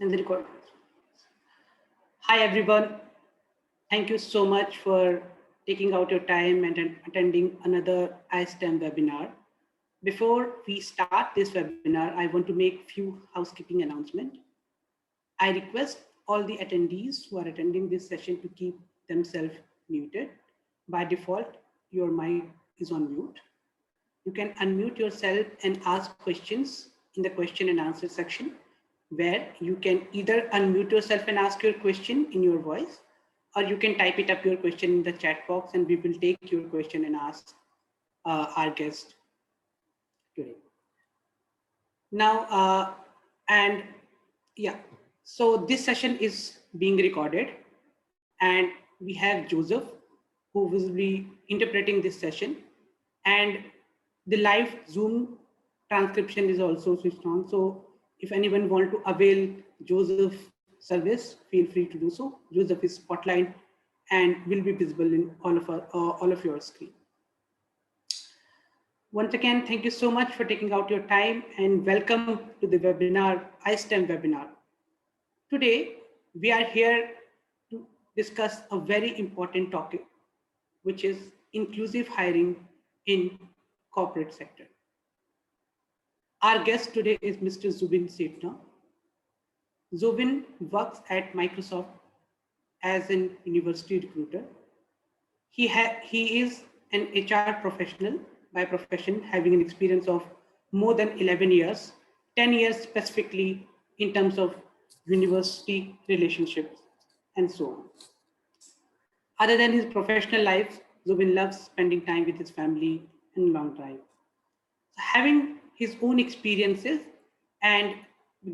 And the record. Hi everyone. Thank you so much for taking out your time and attending another iSTEM webinar. Before we start this webinar, I want to make few housekeeping announcements. I request all the attendees who are attending this session to keep themselves muted. By default, your mic is on mute. You can unmute yourself and ask questions in the question and answer section, where you can either unmute yourself and ask your question in your voice, or you can type it up your question in the chat box and we will take your question and ask our guest today. Now, and yeah, so this session is being recorded and we have Joseph who will be interpreting this session, and the live Zoom transcription is also switched on. So if anyone want to avail Joseph service, feel free to do so. Joseph is spotlight and will be visible in all of your screen. Once again, thank you so much for taking out your time and welcome to the webinar, iSTEM webinar. Today, we are here to discuss a very important topic, which is inclusive hiring in corporate sector. Our guest today is Mr. Zubin Setna. Zubin works at Microsoft as an university recruiter. He is an HR professional by profession, having an experience of more than 11 years, 10 years specifically in terms of university relationships and so on. Other than his professional life, Zubin loves spending time with his family and long drive. Having his own experiences and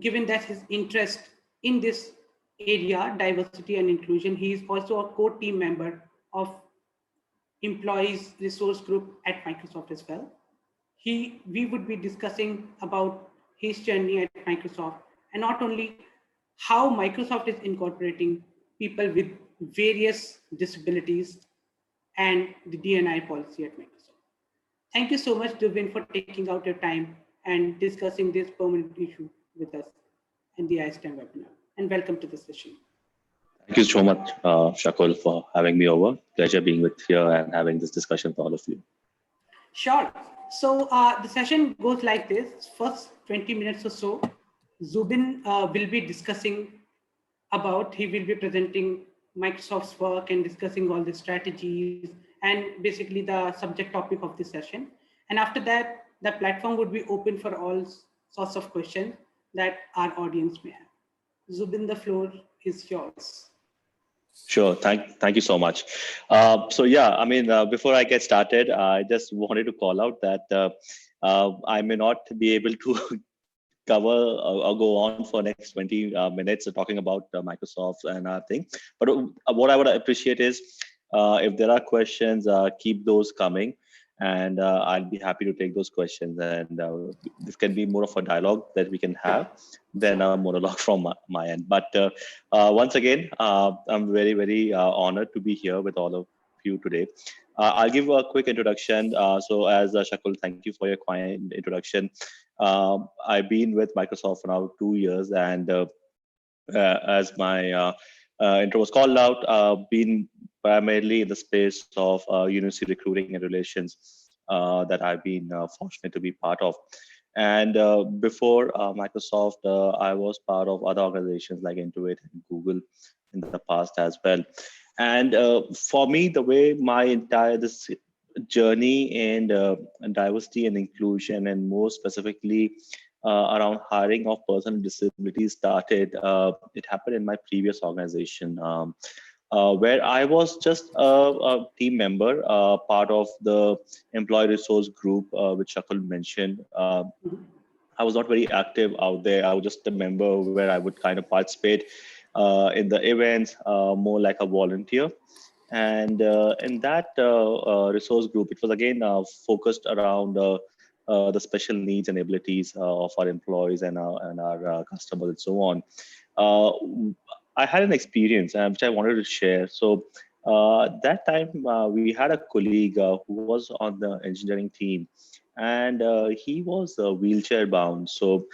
given that his interest in this area, diversity and inclusion, he is also a core team member of employees resource group at Microsoft as well. We would be discussing about his journey at Microsoft and not only how Microsoft is incorporating people with various disabilities and the D&I policy at Microsoft. Thank you so much, Dubin, for taking out your time and discussing this permanent issue with us in the iSTEM webinar. And welcome to the session. Thank you so much, Shakul, for having me over. Pleasure being with here and having this discussion with all of you. Sure. So the session goes like this. First 20 minutes or so, Zubin will be discussing he will be presenting Microsoft's work and discussing all the strategies and basically the subject topic of this session. And after that, the platform would be open for all sorts of questions that our audience may have. Zubin, the floor is yours. Sure. Thank you so much. So yeah, I mean, before I get started, I just wanted to call out that I may not be able to cover or go on for next 20 minutes talking about Microsoft and our thing. But what I would appreciate is if there are questions, keep those coming. And I'll be happy to take those questions. And this can be more of a dialogue that we can have than a monologue from my end. But once again, I'm very, very honored to be here with all of you today. I'll give a quick introduction. So as Shakul, thank you for your kind introduction. I've been with Microsoft for now 2 years, and as my intro was called out, been primarily in the space of university recruiting and relations that I've been fortunate to be part of. And before Microsoft, I was part of other organizations like Intuit and Google in the past as well. And for me, the way my entire this journey in diversity and inclusion, and more specifically around hiring of persons with disabilities started, it happened in my previous organization, where I was just a team member, part of the employee resource group, which Shakul mentioned. I was not very active out there. I was just a member where I would kind of participate in the events, more like a volunteer. And in that resource group, it was again focused around the special needs and abilities of our employees and our customers and so on. I had an experience which I wanted to share. So that time we had a colleague who was on the engineering team, and he was wheelchair bound. So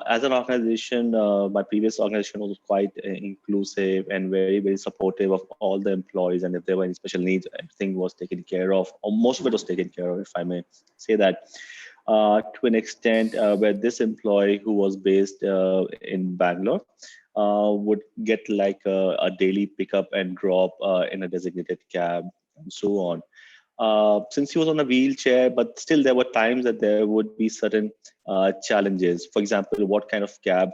as an organization, my previous organization was quite inclusive and very supportive of all the employees, and if there were any special needs, everything was taken care of, or most of it was taken care of, if I may say that. To an extent where this employee who was based in Bangalore would get like a daily pickup and drop in a designated cab and so on. Since he was on a wheelchair, but still there were times that there would be certain challenges. For example, what kind of cab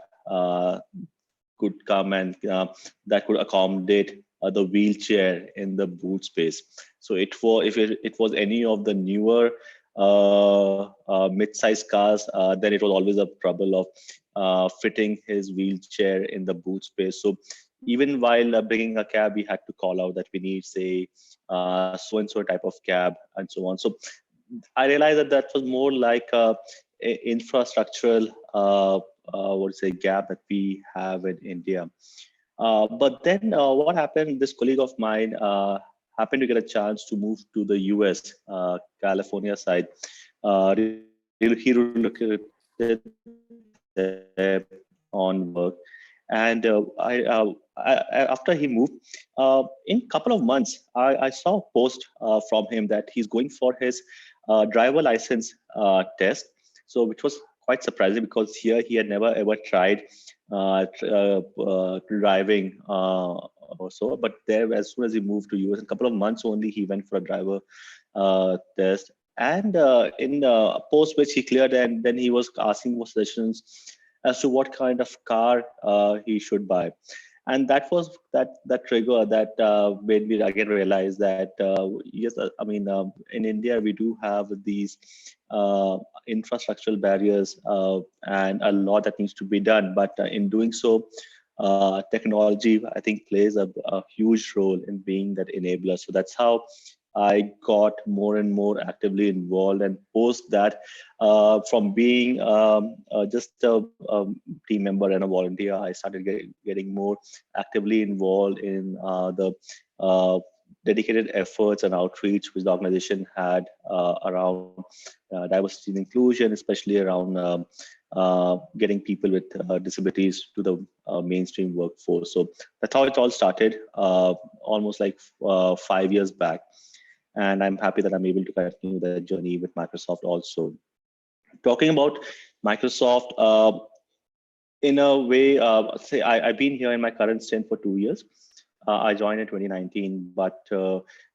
could come and that could accommodate the wheelchair in the boot space. So if it was any of the newer mid-sized cars, then it was always a trouble of fitting his wheelchair in the boot space. So even while bringing a cab, we had to call out that we need, say, so and so type of cab and so on. So I realized that was more like a infrastructural what say gap that we have in India. But then what happened? This colleague of mine happened to get a chance to move to the US, California side. He relocated there on work, and after he moved, in a couple of months, I saw a post from him that he's going for his driver license test. So which was quite surprising because here he had never ever tried driving or so. But there, as soon as he moved to US, in a couple of months only, he went for a driver test. And in the post which he cleared, and then he was asking for suggestions as to what kind of car he should buy. And that was that trigger that made me again realize that yes, I mean in India we do have these infrastructural barriers and a lot that needs to be done. But in doing so, technology I think plays a huge role in being that enabler. So that's how I got more and more actively involved, and post that, from being just a team member and a volunteer, I started getting more actively involved in the dedicated efforts and outreach which the organization had around diversity and inclusion, especially around getting people with disabilities to the mainstream workforce. So that's how it all started, almost like 5 years back. And I'm happy that I'm able to continue that journey with Microsoft also. Talking about Microsoft, in a way, say I've been here in my current stint for 2 years. I joined in 2019, but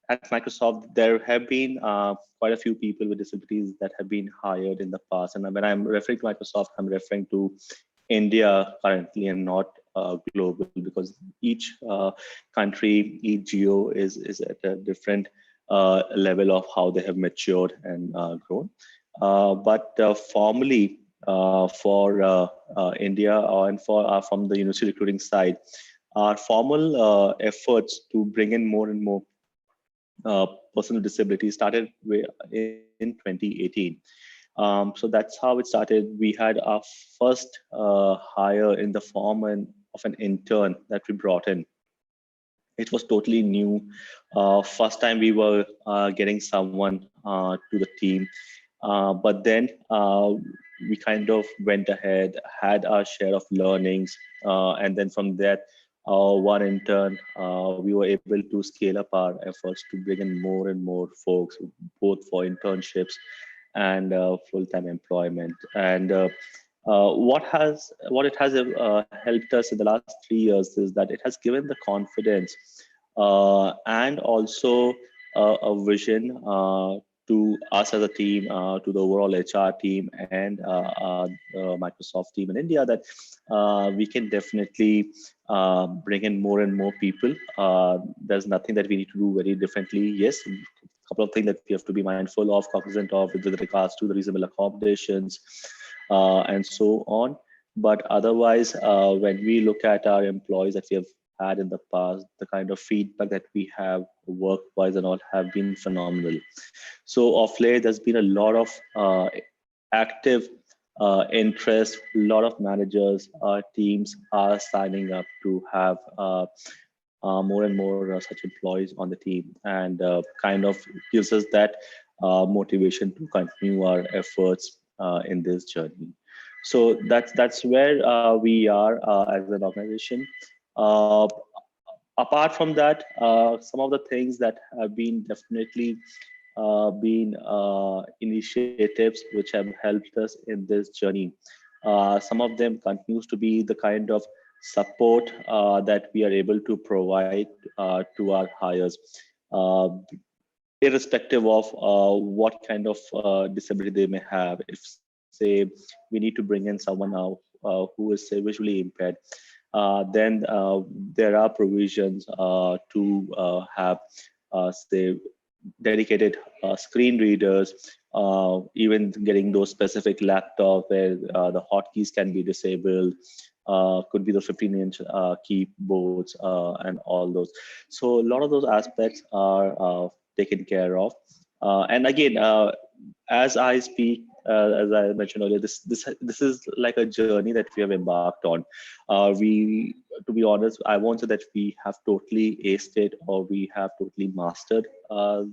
at Microsoft, there have been quite a few people with disabilities that have been hired in the past. And when I'm referring to Microsoft, I'm referring to India currently and not global, because each country, each geo is at a different level of how they have matured and grown. But formally, for India and for from the university recruiting side, our formal efforts to bring in more and more persons with disabilities started in 2018. So that's how it started. We had our first hire in the form of an intern that we brought in. It was totally new. First time we were getting someone to the team. But then we kind of went ahead, had our share of learnings. And then from that, one intern, we were able to scale up our efforts to bring in more and more folks, both for internships and full-time employment. And what it has helped us in the last 3 years is that it has given the confidence and also a vision to us as a team, to the overall HR team and the Microsoft team in India, that we can definitely bring in more and more people. There's nothing that we need to do very differently. Yes, a couple of things that we have to be mindful of, cognizant of with regards to the reasonable accommodations and so on. But otherwise, when we look at our employees that we have had in the past, the kind of feedback that we have work-wise and all have been phenomenal. So of late, there's been a lot of active interest. A lot of managers, teams are signing up to have more and more such employees on the team, and kind of gives us that motivation to continue our efforts in this journey. So that's where we are as an organization. Uh, Apart from that, some of the things that have been definitely been initiatives which have helped us in this journey. Some of them continues to be the kind of support that we are able to provide to our hires, uh, irrespective of what kind of disability they may have. If say we need to bring in someone now who is say visually impaired, then there are provisions to have say dedicated screen readers, even getting those specific laptop where the hotkeys can be disabled, could be the 15-inch keyboards and all those. So a lot of those aspects are taken care of. And again, as I speak, as I mentioned earlier, this is like a journey that we have embarked on. To be honest, I won't say that we have totally aced it or we have totally mastered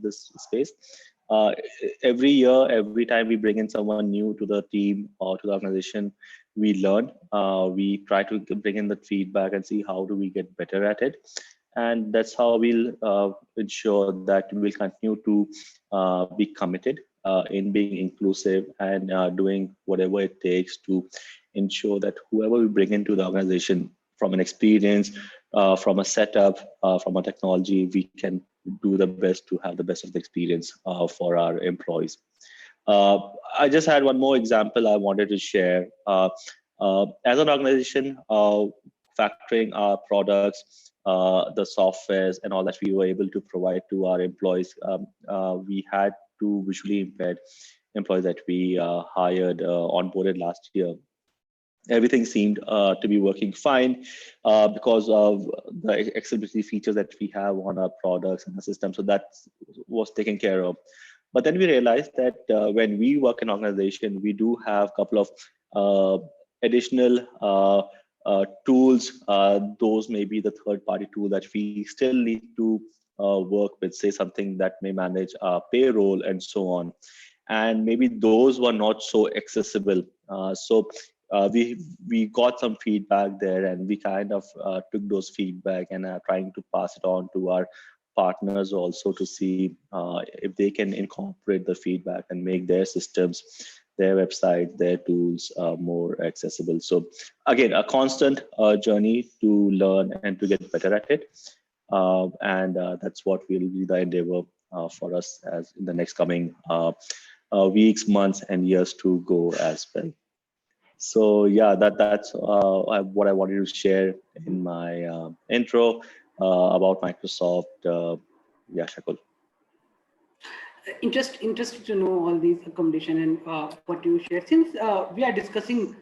this space. Uh, every year, every time we bring in someone new to the team or to the organization, we learn. We try to bring in the feedback and see how do we get better at it, and that's how we'll ensure that we'll continue to be committed in being inclusive and doing whatever it takes to ensure that whoever we bring into the organization, from an experience, from a setup, from a technology, we can do the best to have the best of the experience for our employees. uh, I just had one more example I wanted to share. As an organization, factoring our products, the softwares, and all that we were able to provide to our employees, we had two visually impaired employees that we hired, onboarded last year. Everything seemed to be working fine because of the accessibility features that we have on our products and the system. So that was taken care of. But then we realized that when we work in organization, we do have a couple of additional tools. Those may be the third-party tool that we still need to work with, say something that may manage payroll and so on. And maybe those were not so accessible. We got some feedback there, and we kind of took those feedback and are trying to pass it on to our partners also to see if they can incorporate the feedback and make their systems, their website, their tools more accessible. So again, a constant journey to learn and to get better at it. And that's what will be the endeavor for us as in the next coming weeks, months, and years to go as well. So yeah, that's what I wanted to share in my intro about Microsoft. Yeah, Shakul. Interested to know all these accommodation and what you shared. Since we are discussing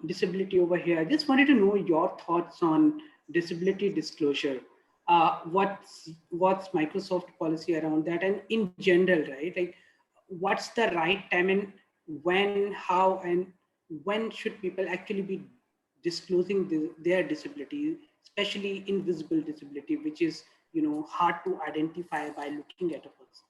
disability over here, I just wanted to know your thoughts on disability disclosure. What's Microsoft policy around that, and in general, right? Like, what's the right time and when, how, and when should people actually be disclosing their disability, especially invisible disability, which is hard to identify by looking at a person.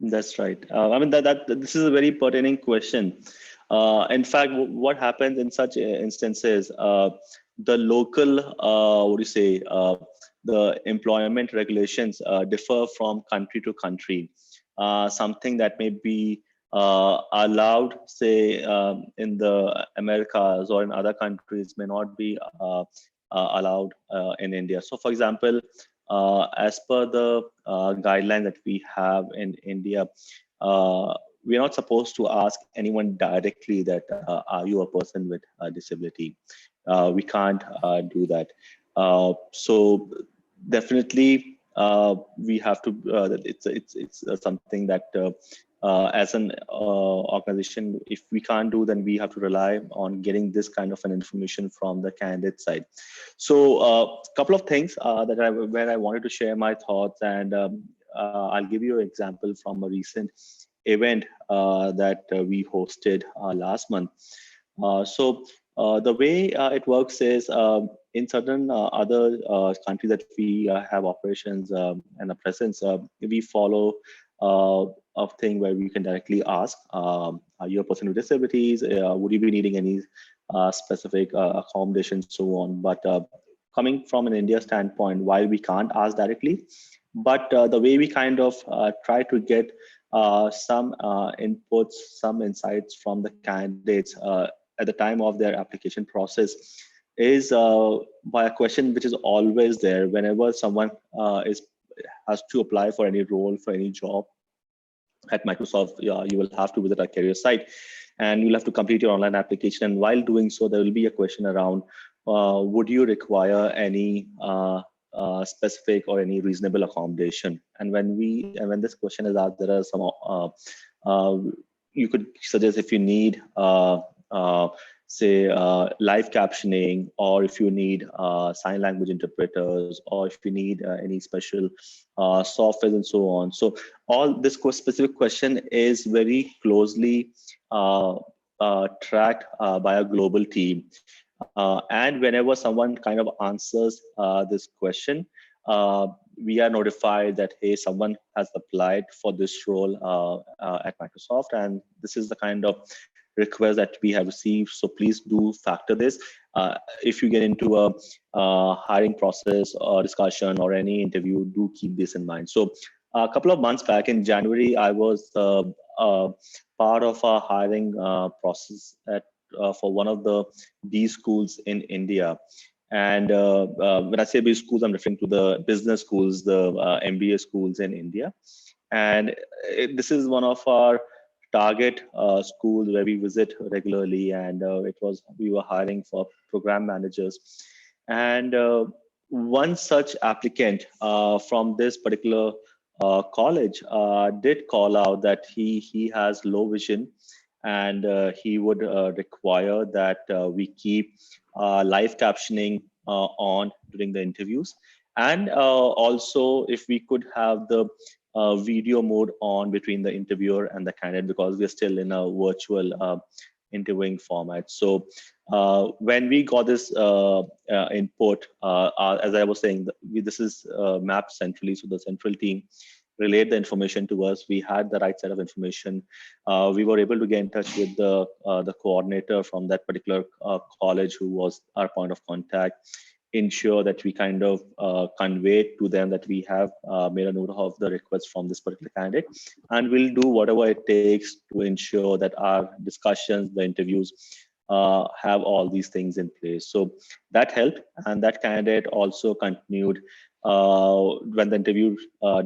That's right. I mean that this is a very pertinent question. In fact, what happens in such instances, the local, what do you say, the employment regulations differ from country to country. Something that may be allowed, say, in the Americas or in other countries may not be allowed in India. So, for example, as per the guideline that we have in India, we're not supposed to ask anyone directly that are you a person with a disability. We can't do that. So definitely we have to. It's something that as an organization, if we can't do, then we have to rely on getting this kind of an information from the candidate side. So a couple of things where I wanted to share my thoughts, and I'll give you an example from a recent event that we hosted last month. The way it works is in certain other countries that we have operations and a presence, we follow of thing where we can directly ask, are you a person with disabilities? Would you be needing any specific accommodation, so on? But coming from an India standpoint, while we can't ask directly, but the way we kind of try to get some inputs, some insights from the candidates at the time of their application process is by a question which is always there whenever someone has to apply for any role, for any job at Microsoft. You will have to visit our career site and you'll have to complete your online application. And while doing so, there will be a question around, would you require any specific or any reasonable accommodation? And when this question is asked, there are some you could suggest if you need say live captioning, or if you need sign language interpreters, or if you need any special software and so on. So all this specific question is very closely tracked by a global team. And whenever someone kind of answers this question, we are notified that, hey, someone has applied for this role at Microsoft, and this is the kind of request that we have received. So please do factor this. If you get into a hiring process or discussion or any interview, do keep this in mind. So a couple of months back in January, I was part of a hiring process for one of the B schools in India. And when I say B schools, I'm referring to the business schools, the MBA schools in India. And this is one of our target schools where we visit regularly, and we were hiring for program managers. And one such applicant from this particular college did call out that he has low vision, and he would require that we keep live captioning on during the interviews. And also if we could have the video mode on between the interviewer and the candidate, because we're still in a virtual interviewing format. So when we got this input, as I was saying, this is mapped centrally. So the central team relayed the information to us. We had the right set of information. We were able to get in touch with the coordinator from that particular college, who was our point of contact, ensure that we kind of convey to them that we have made a note of the request from this particular candidate, and we'll do whatever it takes to ensure that our discussions, the interviews, have all these things in place. So that helped, and that candidate also continued. When the interview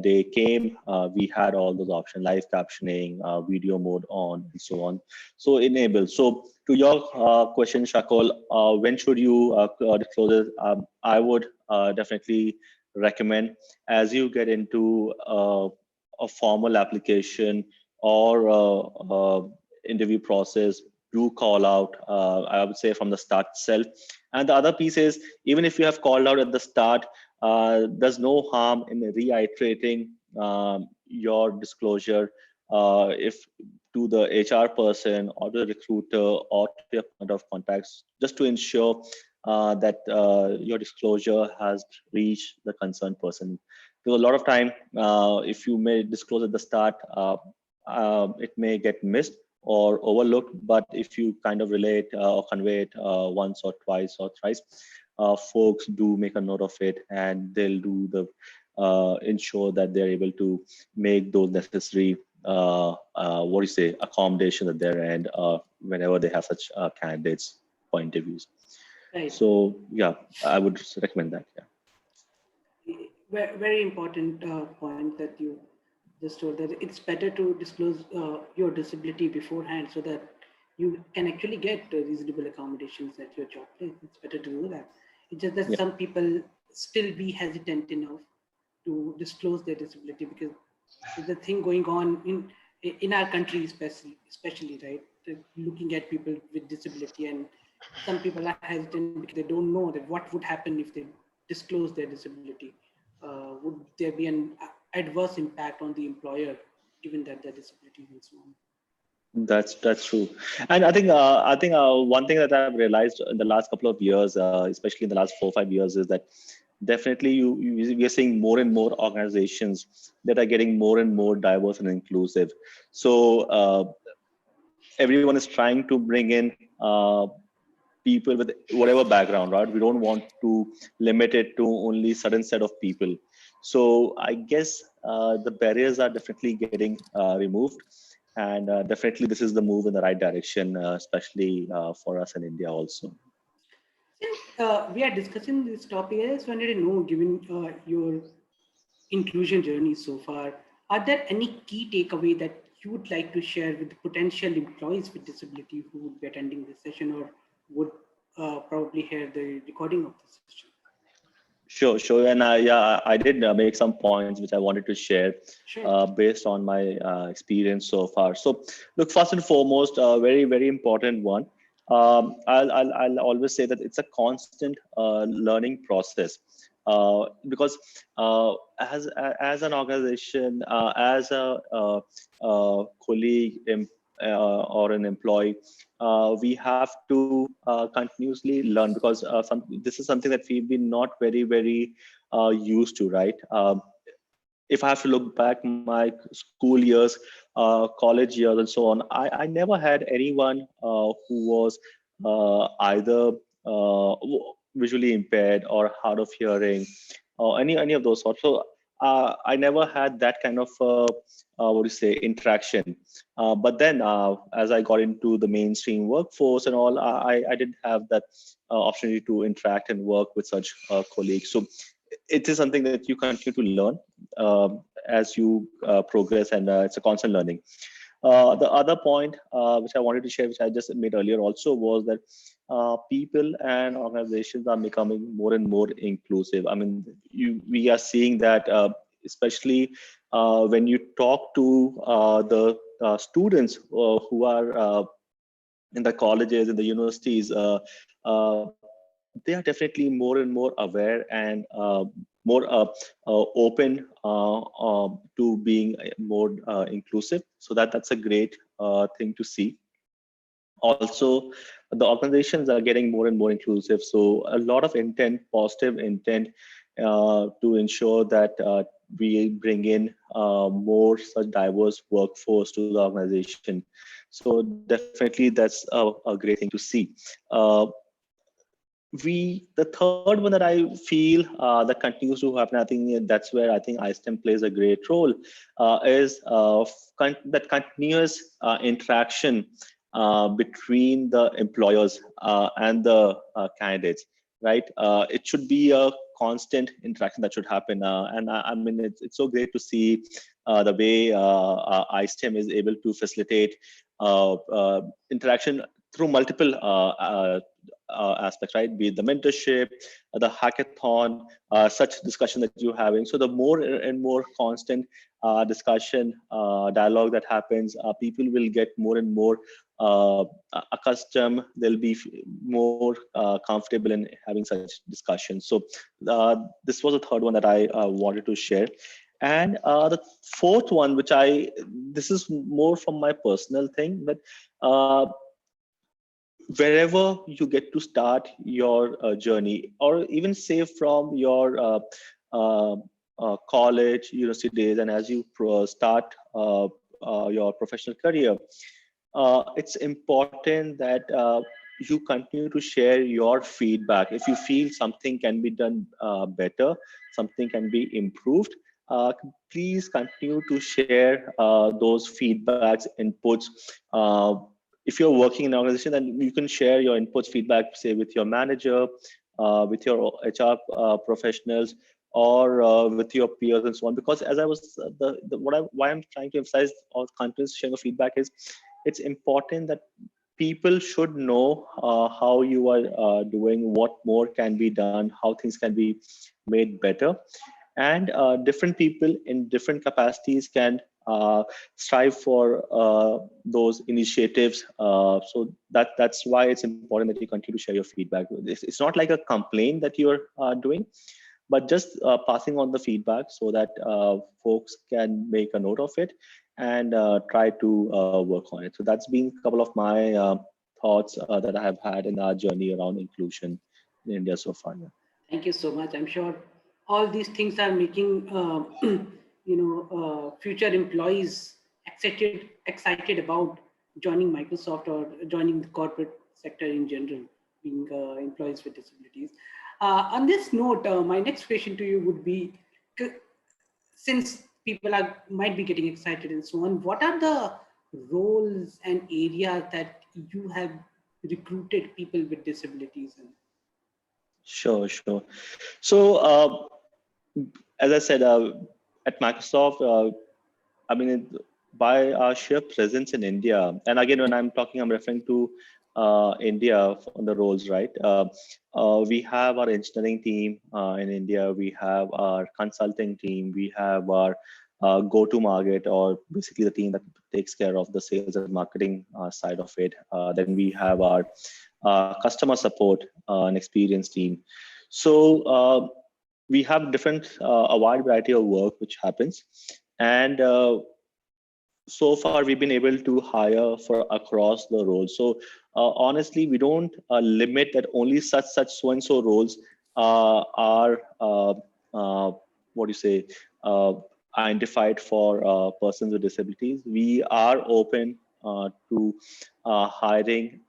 day came, we had all those options: live captioning, video mode on, and so on. So enabled. So to your question, Shakul, when should you disclose it? I would definitely recommend, as you get into a formal application or interview process, do call out, I would say, from the start itself. And the other piece is, even if you have called out at the start, there's no harm in reiterating your disclosure if to the HR person or the recruiter or to your point of contacts, just to ensure that your disclosure has reached the concerned person. Because a lot of time, if you may disclose at the start, it may get missed or overlooked. But if you kind of relate or convey it once or twice or thrice, folks do make a note of it, and they'll do the ensure that they're able to make those necessary accommodation at their end whenever they have such candidates for interviews. Right. So yeah, I would recommend that. Yeah. Very important point that you just told, that it's better to disclose your disability beforehand so that you can actually get reasonable accommodations at your job place. It's better to do that. It's just that some people still be hesitant enough to disclose their disability, because there's a thing going on in our country, especially, right? Looking at people with disability, and some people are hesitant because they don't know that what would happen if they disclose their disability. Would there be an adverse impact on the employer, given that their disability and so on? That's true, and I think one thing that I've realized in the last couple of years, especially in the last 4 or 5 years, is that definitely we are seeing more and more organizations that are getting more and more diverse and inclusive. So everyone is trying to bring in people with whatever background, right? We don't want to limit it to only certain set of people. So I guess the barriers are definitely getting removed, and definitely this is the move in the right direction, especially for us in India also. Since we are discussing this topic, I just wanted to know, given your inclusion journey so far, are there any key takeaway that you would like to share with the potential employees with disability who would be attending this session or would probably hear the recording of this session? Sure. And yeah, I did make some points which I wanted to share Sure. based on my experience so far. So, look, first and foremost, a very important one. I'll always say that it's a constant learning process, because as an organization, as a colleague or an employee, we have to continuously learn, because this is something that we've been not very used to, right? If I have to look back my school years, college years, and so on, I never had anyone who was either visually impaired or hard of hearing or any of those sorts. So I never had that kind of what do you say, interaction. But then as I got into the mainstream workforce and all, I did have that opportunity to interact and work with such colleagues. So it is something that you continue to learn as you progress, and it's a constant learning. The other point which I wanted to share, which I just made earlier also, was that people and organizations are becoming more and more inclusive. I mean, we are seeing that, especially when you talk to the students who are in the colleges and the universities, uh, they are definitely more and more aware and more open to being more inclusive. So that's a great thing to see. Also, the organizations are getting more and more inclusive. So a lot of intent, positive intent, to ensure that we bring in more such diverse workforce to the organization. So definitely that's a great thing to see. The third one that I feel that continues to happen, I think that's where I think iSTEM plays a great role, is that continuous interaction between the employers and the candidates, right? It should be a constant interaction that should happen, and I mean it's so great to see the way iSTEM is able to facilitate interaction through multiple aspects, right? Be it the mentorship, the hackathon, such discussion that you're having. So the more and more constant discussion, dialogue that happens, people will get more and more accustomed. They'll be more comfortable in having such discussions. So this was the third one that I wanted to share. And the fourth one, this is more from my personal thing, but wherever you get to start your journey, or even say from your college, university days, and as you start your professional career, it's important that you continue to share your feedback. If you feel something can be done better, something can be improved, please continue to share those feedbacks, inputs. If you're working in an organization, then you can share your inputs, feedback, say with your manager, with your HR professionals, or with your peers and so on. Because as I was, why I'm trying to emphasize or continuous sharing of feedback is, it's important that people should know how you are doing, what more can be done, how things can be made better. And different people in different capacities can strive for those initiatives. So that's why it's important that you continue to share your feedback. It's not like a complaint that you're doing, but just passing on the feedback so that folks can make a note of it and try to work on it. So that's been a couple of my thoughts that I have had in our journey around inclusion in India so far. Yeah. Thank you so much. I'm sure all these things are making future employees excited about joining Microsoft or joining the corporate sector in general, being employees with disabilities. On this note, my next question to you would be: since people are might be getting excited and so on, what are the roles and areas that you have recruited people with disabilities in? Sure, sure. So, as I said, at Microsoft, I mean, by our sheer presence in India, and again, when I'm talking, I'm referring to India on the roles, right? We have our engineering team in India. We have our consulting team. We have our go-to-market, or basically the team that takes care of the sales and marketing side of it. Then we have our customer support and experience team. So we have different, a wide variety of work which happens. And so far we've been able to hire for across the roles. So honestly, we don't limit that only such so and so roles are what do you say identified for persons with disabilities. We are open to hiring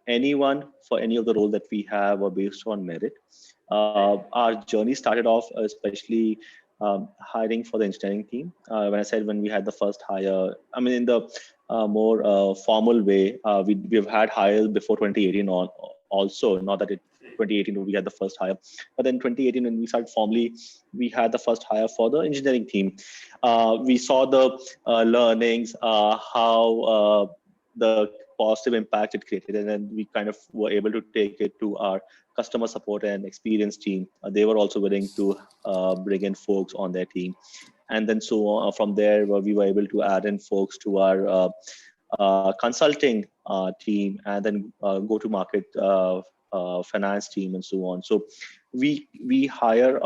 anyone for any of the role that we have, or based on merit. Our journey started off especially hiring for the engineering team. When I said when we had the first hire, I mean in the more formal way, we've had hires before 2018 on also, not that 2018 we had the first hire, but then 2018 when we started formally, we had the first hire for the engineering team. We saw the learnings, how the positive impact it created, and then we kind of were able to take it to our customer support and experience team. They were also willing to bring in folks on their team, and then so on. From there, we were able to add in folks to our consulting team, and then go to market finance team, and so on. So we hire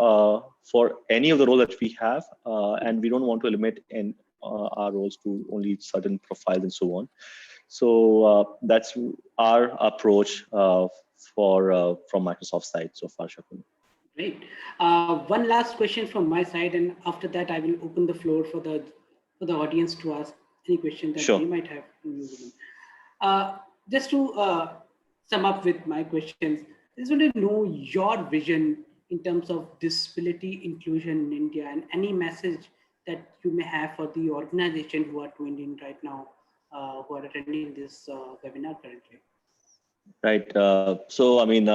for any of the role that we have, and we don't want to limit in our roles to only certain profiles and so on. So that's our approach from Microsoft side so far, Shakun. Great. One last question from my side, and after that, I will open the floor for the audience to ask any question that they might have. Just to sum up with my questions, I just want to know your vision in terms of disability inclusion in India, and any message that you may have for the organization who are doing it right now, who are attending this webinar currently. Right. So I mean,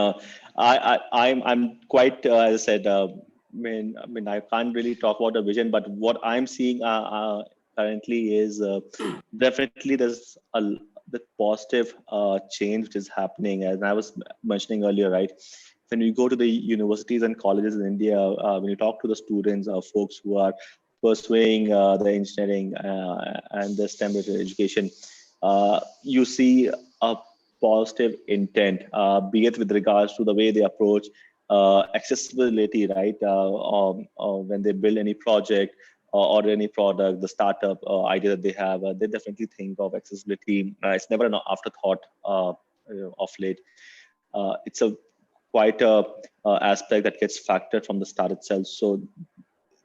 I'm quite, as I said, I mean, I can't really talk about the vision, but what I'm seeing currently is definitely there's the positive change which is happening. As I was mentioning earlier, right? When you go to the universities and colleges in India, when you talk to the students or folks who are pursuing the engineering and the STEM education, you see a positive intent, be it with regards to the way they approach accessibility, right? When they build any project or any product, the startup idea that they have, they definitely think of accessibility. It's never an afterthought of late. It's a quite a aspect that gets factored from the start itself. So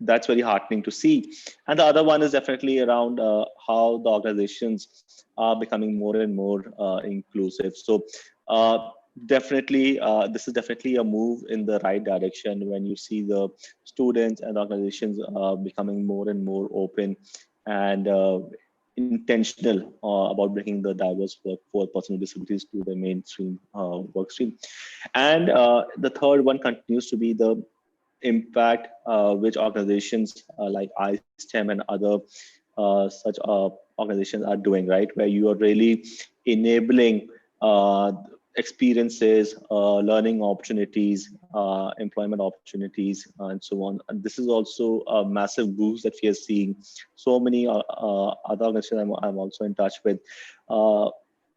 that's very heartening to see. And the other one is definitely around how the organizations are becoming more and more inclusive. So definitely, this is definitely a move in the right direction when you see the students and organizations becoming more and more open and intentional about bringing the diverse workforce, person with disabilities to the mainstream work stream. And the third one continues to be the impact which organizations like iSTEM and other such organizations are doing, right? Where you are really enabling experiences, learning opportunities, employment opportunities, and so on. And this is also a massive boost that we are seeing. So many other organizations I'm also in touch with.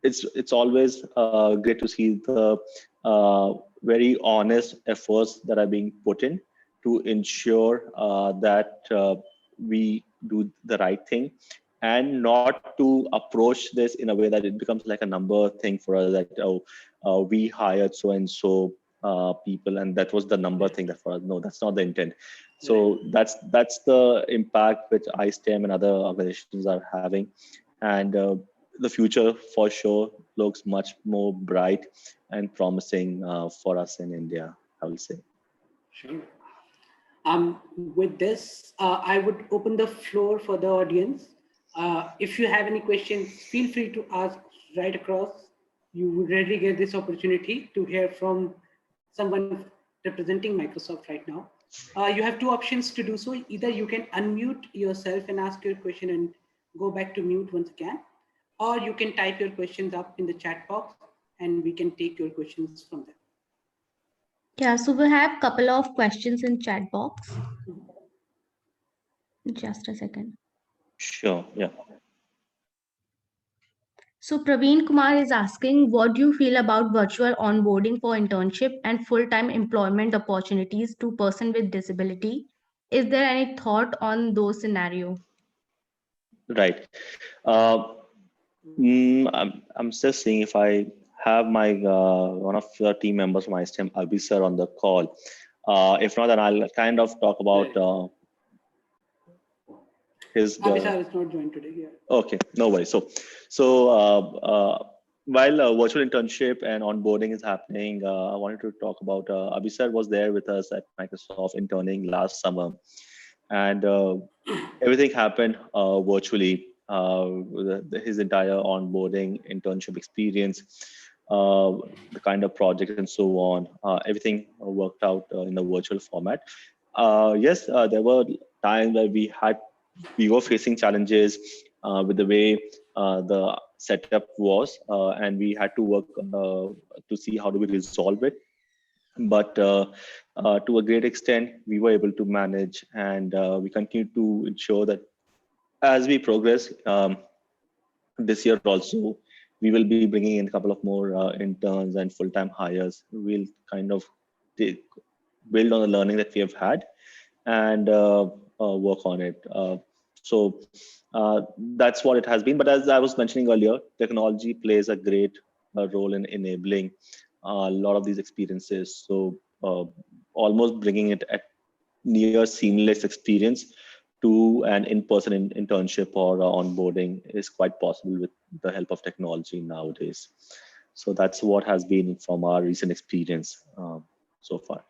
It's always great to see the very honest efforts that are being put in to ensure that we do the right thing, and not to approach this in a way that it becomes like a number thing for us, that we hired so and so, people, and that was the number thing that for us. No, that's not the intent. So that's the impact which iSTEM and other organizations are having, and the future for sure looks much more bright and promising for us in India, I will say. Sure. With this, I would open the floor for the audience. If you have any questions, feel free to ask right across. You would rarely get this opportunity to hear from someone representing Microsoft right now. You have two options to do so. Either you can unmute yourself and ask your question and go back to mute once again, or you can type your questions up in the chat box and we can take your questions from there. Yeah, so we have a couple of questions in chat box. Just a second. Sure, yeah. So Praveen Kumar is asking, what do you feel about virtual onboarding for internship and full-time employment opportunities to person with disability? Is there any thought on those scenario? Right. I'm just seeing if I have my one of your team members from iSTEM, Abhi sir, on the call. If not, then I'll kind of talk about his. Abhi sir is not joined today. Yeah. Okay, no worries. So while virtual internship and onboarding is happening, I wanted to talk about Abhi sir was there with us at Microsoft interning last summer, and everything happened virtually. His entire onboarding internship experience, the kind of project and so on, everything worked out in a virtual format. Yes, there were times where we were facing challenges with the way the setup was, and we had to work to see how do we resolve it. But to a great extent, we were able to manage, and we continue to ensure that as we progress, this year also, we will be bringing in a couple of more interns and full-time hires. We'll kind of build on the learning that we have had and work on it. So that's what it has been. But as I was mentioning earlier, technology plays a great role in enabling a lot of these experiences. So almost bringing it at near seamless experience to an in-person internship or onboarding is quite possible with the help of technology nowadays. So that's what has been from our recent experience so far.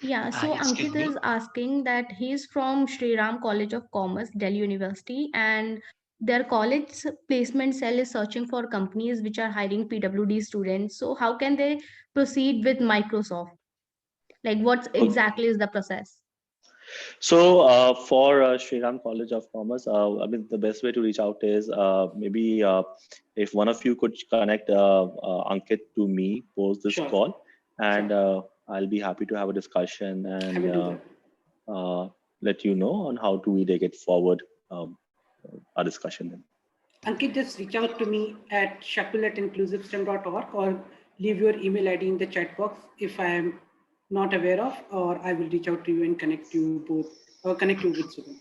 Yeah, so Ankit is asking that he's from Sri Ram College of Commerce, Delhi University, and their college placement cell is searching for companies which are hiring PWD students. So how can they proceed with Microsoft? Like what exactly is the process? So for Sriram College of Commerce, I mean, the best way to reach out is maybe if one of you could connect Ankit to me post this call, and I'll be happy to have a discussion and let you know on how do we take it forward, our discussion then. Ankit, just reach out to me at shakul@inclusivestem.org or leave your email ID in the chat box if I am not aware of, or I will reach out to you and connect you both or connect you with Subhan.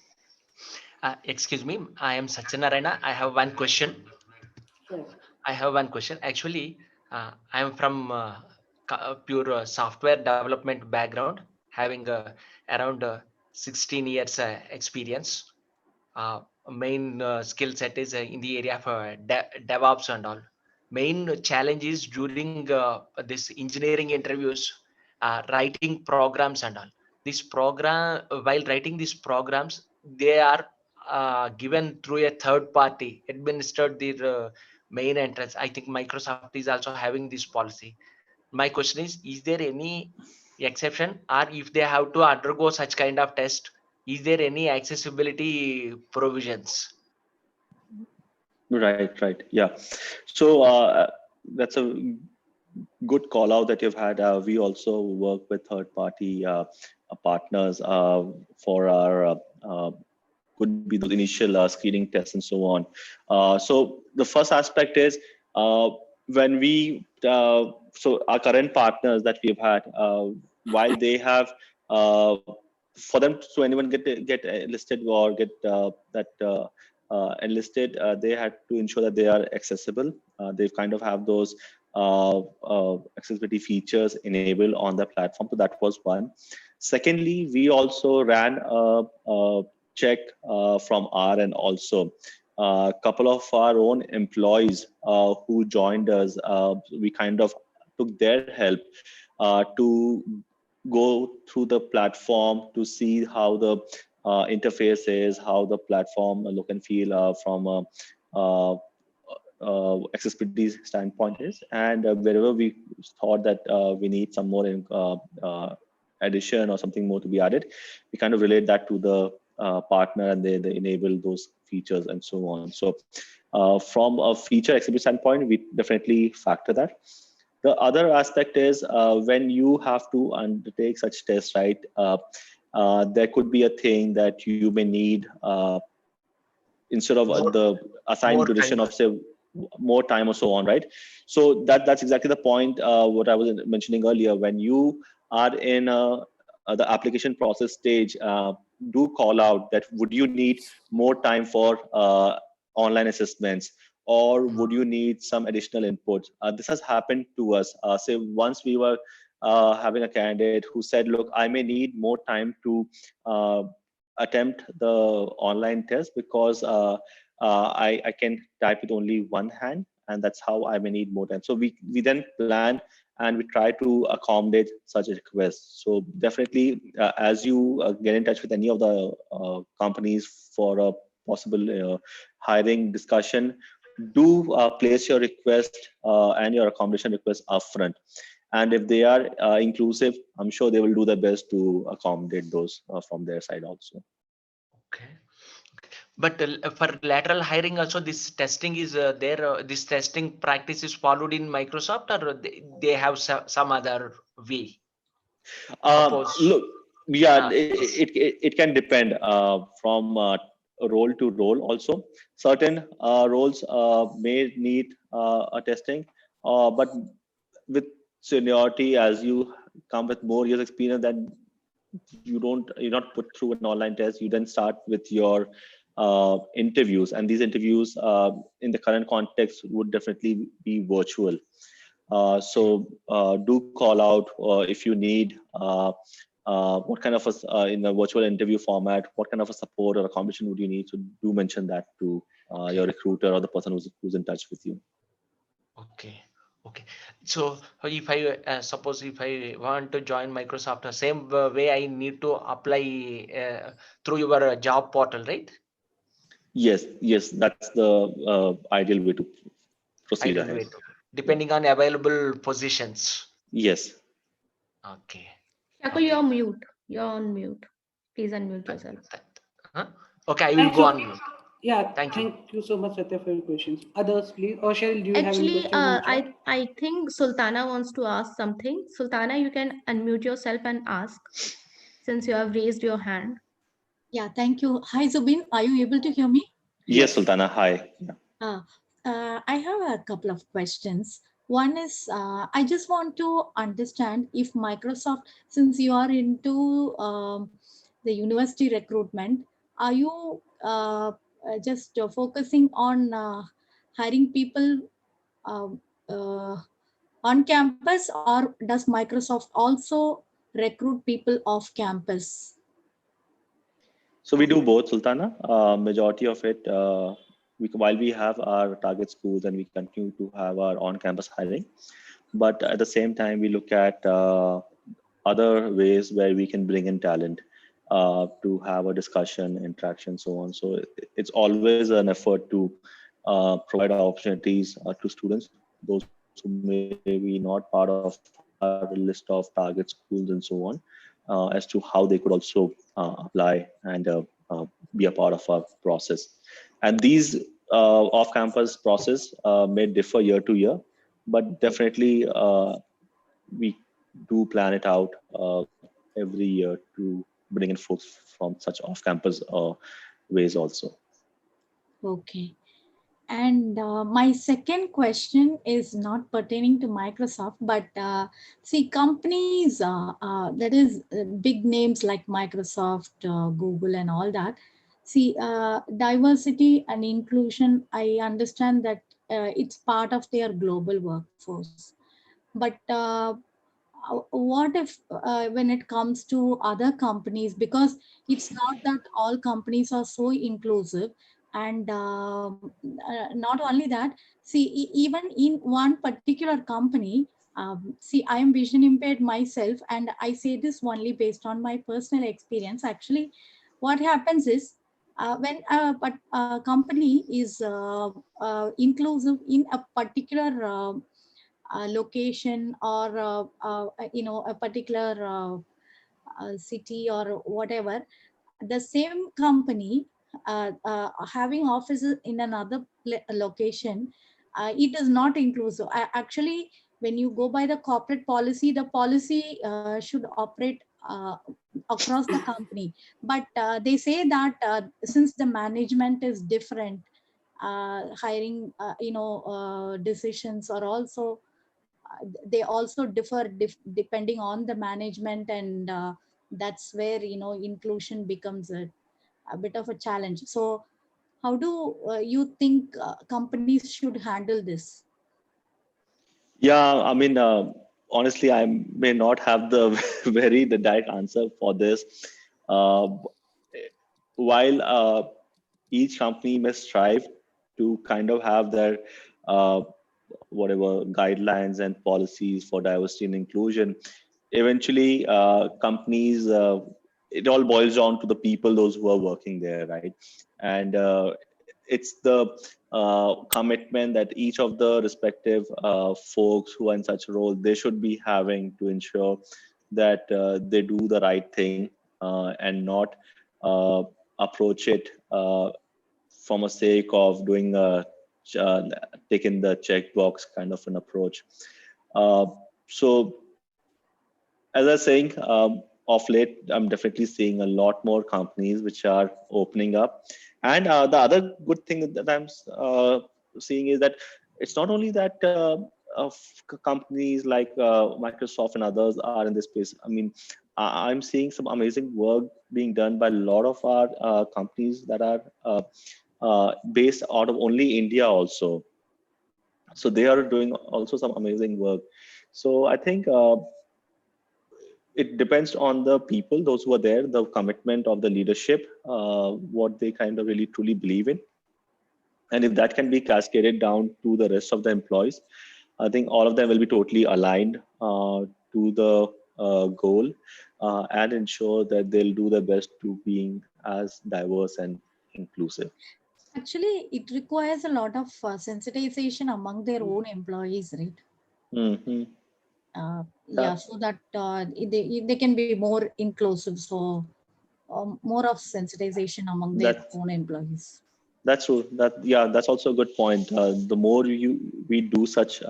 Excuse me, I am Satyanarayana. I have one question. Sure. I have one question. Actually, I am from pure software development background, having around 16 years experience. Main skill set is in the area of DevOps and all. Main challenge is during this engineering interviews, writing programs and all. This program, while writing these programs, they are given through a third party administered the main entrance. I think Microsoft is also having this policy. My question is there any exception, or if they have to undergo such kind of test, is there any accessibility provisions? Right. Yeah. So that's a good call out that you've had. We also work with third party partners for our could be those initial screening tests and so on. So the first aspect is when we so our current partners that we've had, while they have for them, so anyone get listed or get enlisted, they had to ensure that they are accessible. They kind of have those accessibility features enabled on the platform. So that was one. Secondly, we also ran a check from our end also. A couple of our own employees who joined us, we kind of took their help to go through the platform to see how the interface is, how the platform look and feel from a accessibility standpoint is, and wherever we thought that we need some more addition or something more to be added, we kind of relate that to the partner, and they enable those features and so on. So from a feature accessibility standpoint, we definitely factor that. The other aspect is when you have to undertake such tests, right? There could be a thing that you may need instead of the assigned duration of say more time or so on, right? So that's exactly the point what I was mentioning earlier. When you are in the application process stage, do call out that would you need more time for online assessments, or would you need some additional input? This has happened to us. Say once we were having a candidate who said, look, I may need more time to attempt the online test because I can type with only one hand, and that's how I may need more time. So we then plan and we try to accommodate such a request. So definitely, as you get in touch with any of the companies for a possible hiring discussion, do place your request and your accommodation request upfront. And if they are inclusive, I'm sure they will do their best to accommodate those from their side also. Okay. But for lateral hiring also, this testing is there. This testing practice is followed in Microsoft, or they have some other way? Look, yeah, it can depend from role to role also. Certain roles may need a testing, but with seniority, as you come with more years experience, then you're not put through an online test. You then start with your interviews, and these interviews in the current context would definitely be virtual. So do call out if you need what kind of in a virtual interview format, what kind of a support or accommodation would you need. So do mention that to your recruiter or the person who's in touch with you. Okay. Okay. So if I suppose if I want to join Microsoft, the same way I need to apply through your job portal, right? Yes, that's the ideal way to proceed ahead. Depending on available positions. Yes. Okay. Shakul, you're mute. You're on mute. Please unmute yourself. Okay, I will go on mute. Yeah, thank you so much, Satya, for your questions. Others, please. Or Cheryl, do you have any questions? I think Sultana wants to ask something. Sultana, you can unmute yourself and ask, since you have raised your hand. Yeah, thank you. Hi, Zubin. Are you able to hear me? Yes, Sultana. Hi. I have a couple of questions. One is, I just want to understand if Microsoft, since you are into the university recruitment, are you just focusing on hiring people on campus, or does Microsoft also recruit people off campus? So we do both, Sultana. Majority of it, while we have our target schools and we continue to have our on-campus hiring, but at the same time, we look at other ways where we can bring in talent to have a discussion, interaction, so on. So it's always an effort to provide opportunities to students, those who may be not part of our list of target schools and so on, as to how they could also apply and be a part of our process. And these off-campus process may differ year to year, but definitely we do plan it out every year to bring in folks from such off-campus ways also. Okay. And my second question is not pertaining to Microsoft, but see, companies that is big names like Microsoft, Google, and all that. See, diversity and inclusion, I understand that it's part of their global workforce. But what if when it comes to other companies, because it's not that all companies are so inclusive, and not only that, see, even in one particular company, see, I am vision impaired myself, and I say this only based on my personal experience. Actually, what happens is, when a company is inclusive in a particular location, or a particular city or whatever, the same company having offices in another location, it is not inclusive. Actually, when you go by the corporate policy, the policy should operate across the company. But they say that since the management is different, hiring decisions are also they also differ depending on the management, and that's where inclusion becomes a bit of a challenge. So how do you think companies should handle this? Yeah, I mean, honestly, I may not have the the direct answer for this. Uh, while each company may strive to kind of have their uh, whatever guidelines and policies for diversity and inclusion, eventually companies, it all boils down to the people, those who are working there, right? And it's the commitment that each of the respective folks who are in such a role, they should be having to ensure that they do the right thing, and not uh, approach it from a sake of doing uh, taking the checkbox kind of an approach. So as I was saying, of late, I'm definitely seeing a lot more companies which are opening up. And the other good thing that I'm seeing is that it's not only that companies like Microsoft and others are in this space. I mean, I'm seeing some amazing work being done by a lot of our companies that are based out of only India also. So they are doing also some amazing work. So I think it depends on the people, those who are there, the commitment of the leadership, what they kind of really truly believe in. And if that can be cascaded down to the rest of the employees, I think all of them will be totally aligned to the goal, and ensure that they'll do their best to being as diverse and inclusive. Actually, it requires a lot of sensitization among their own employees, right? Mm-hmm. Yeah, so that they can be more inclusive. So more of sensitization among their That own employees. That's true. That's also a good point. The more we do such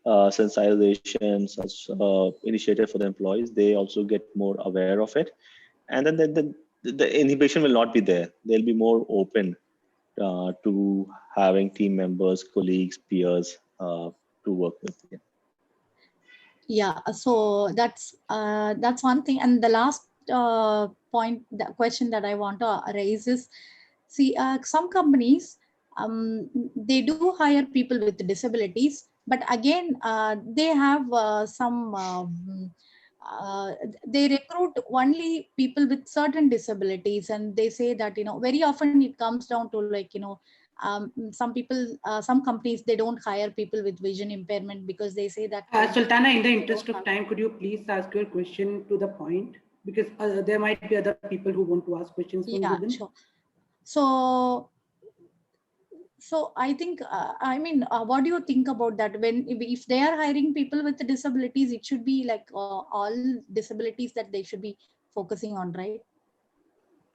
sensitization, such initiative for the employees, they also get more aware of it, and then the inhibition will not be there. They'll be more open to having team members, colleagues, peers to work with. Yeah. Yeah, so that's one thing. And the last point, the question that I want to raise is, see, some companies, they do hire people with disabilities, but again, they have they recruit only people with certain disabilities, and they say that very often it comes down to, like, some people, some companies, they don't hire people with vision impairment because they say that Sultana, in the interest of time, could you please ask your question to the point? Because there might be other people who want to ask questions from yeah, within. sure. So I think, I mean, what do you think about that? When, if they are hiring people with disabilities, it should be like all disabilities that they should be focusing on, right?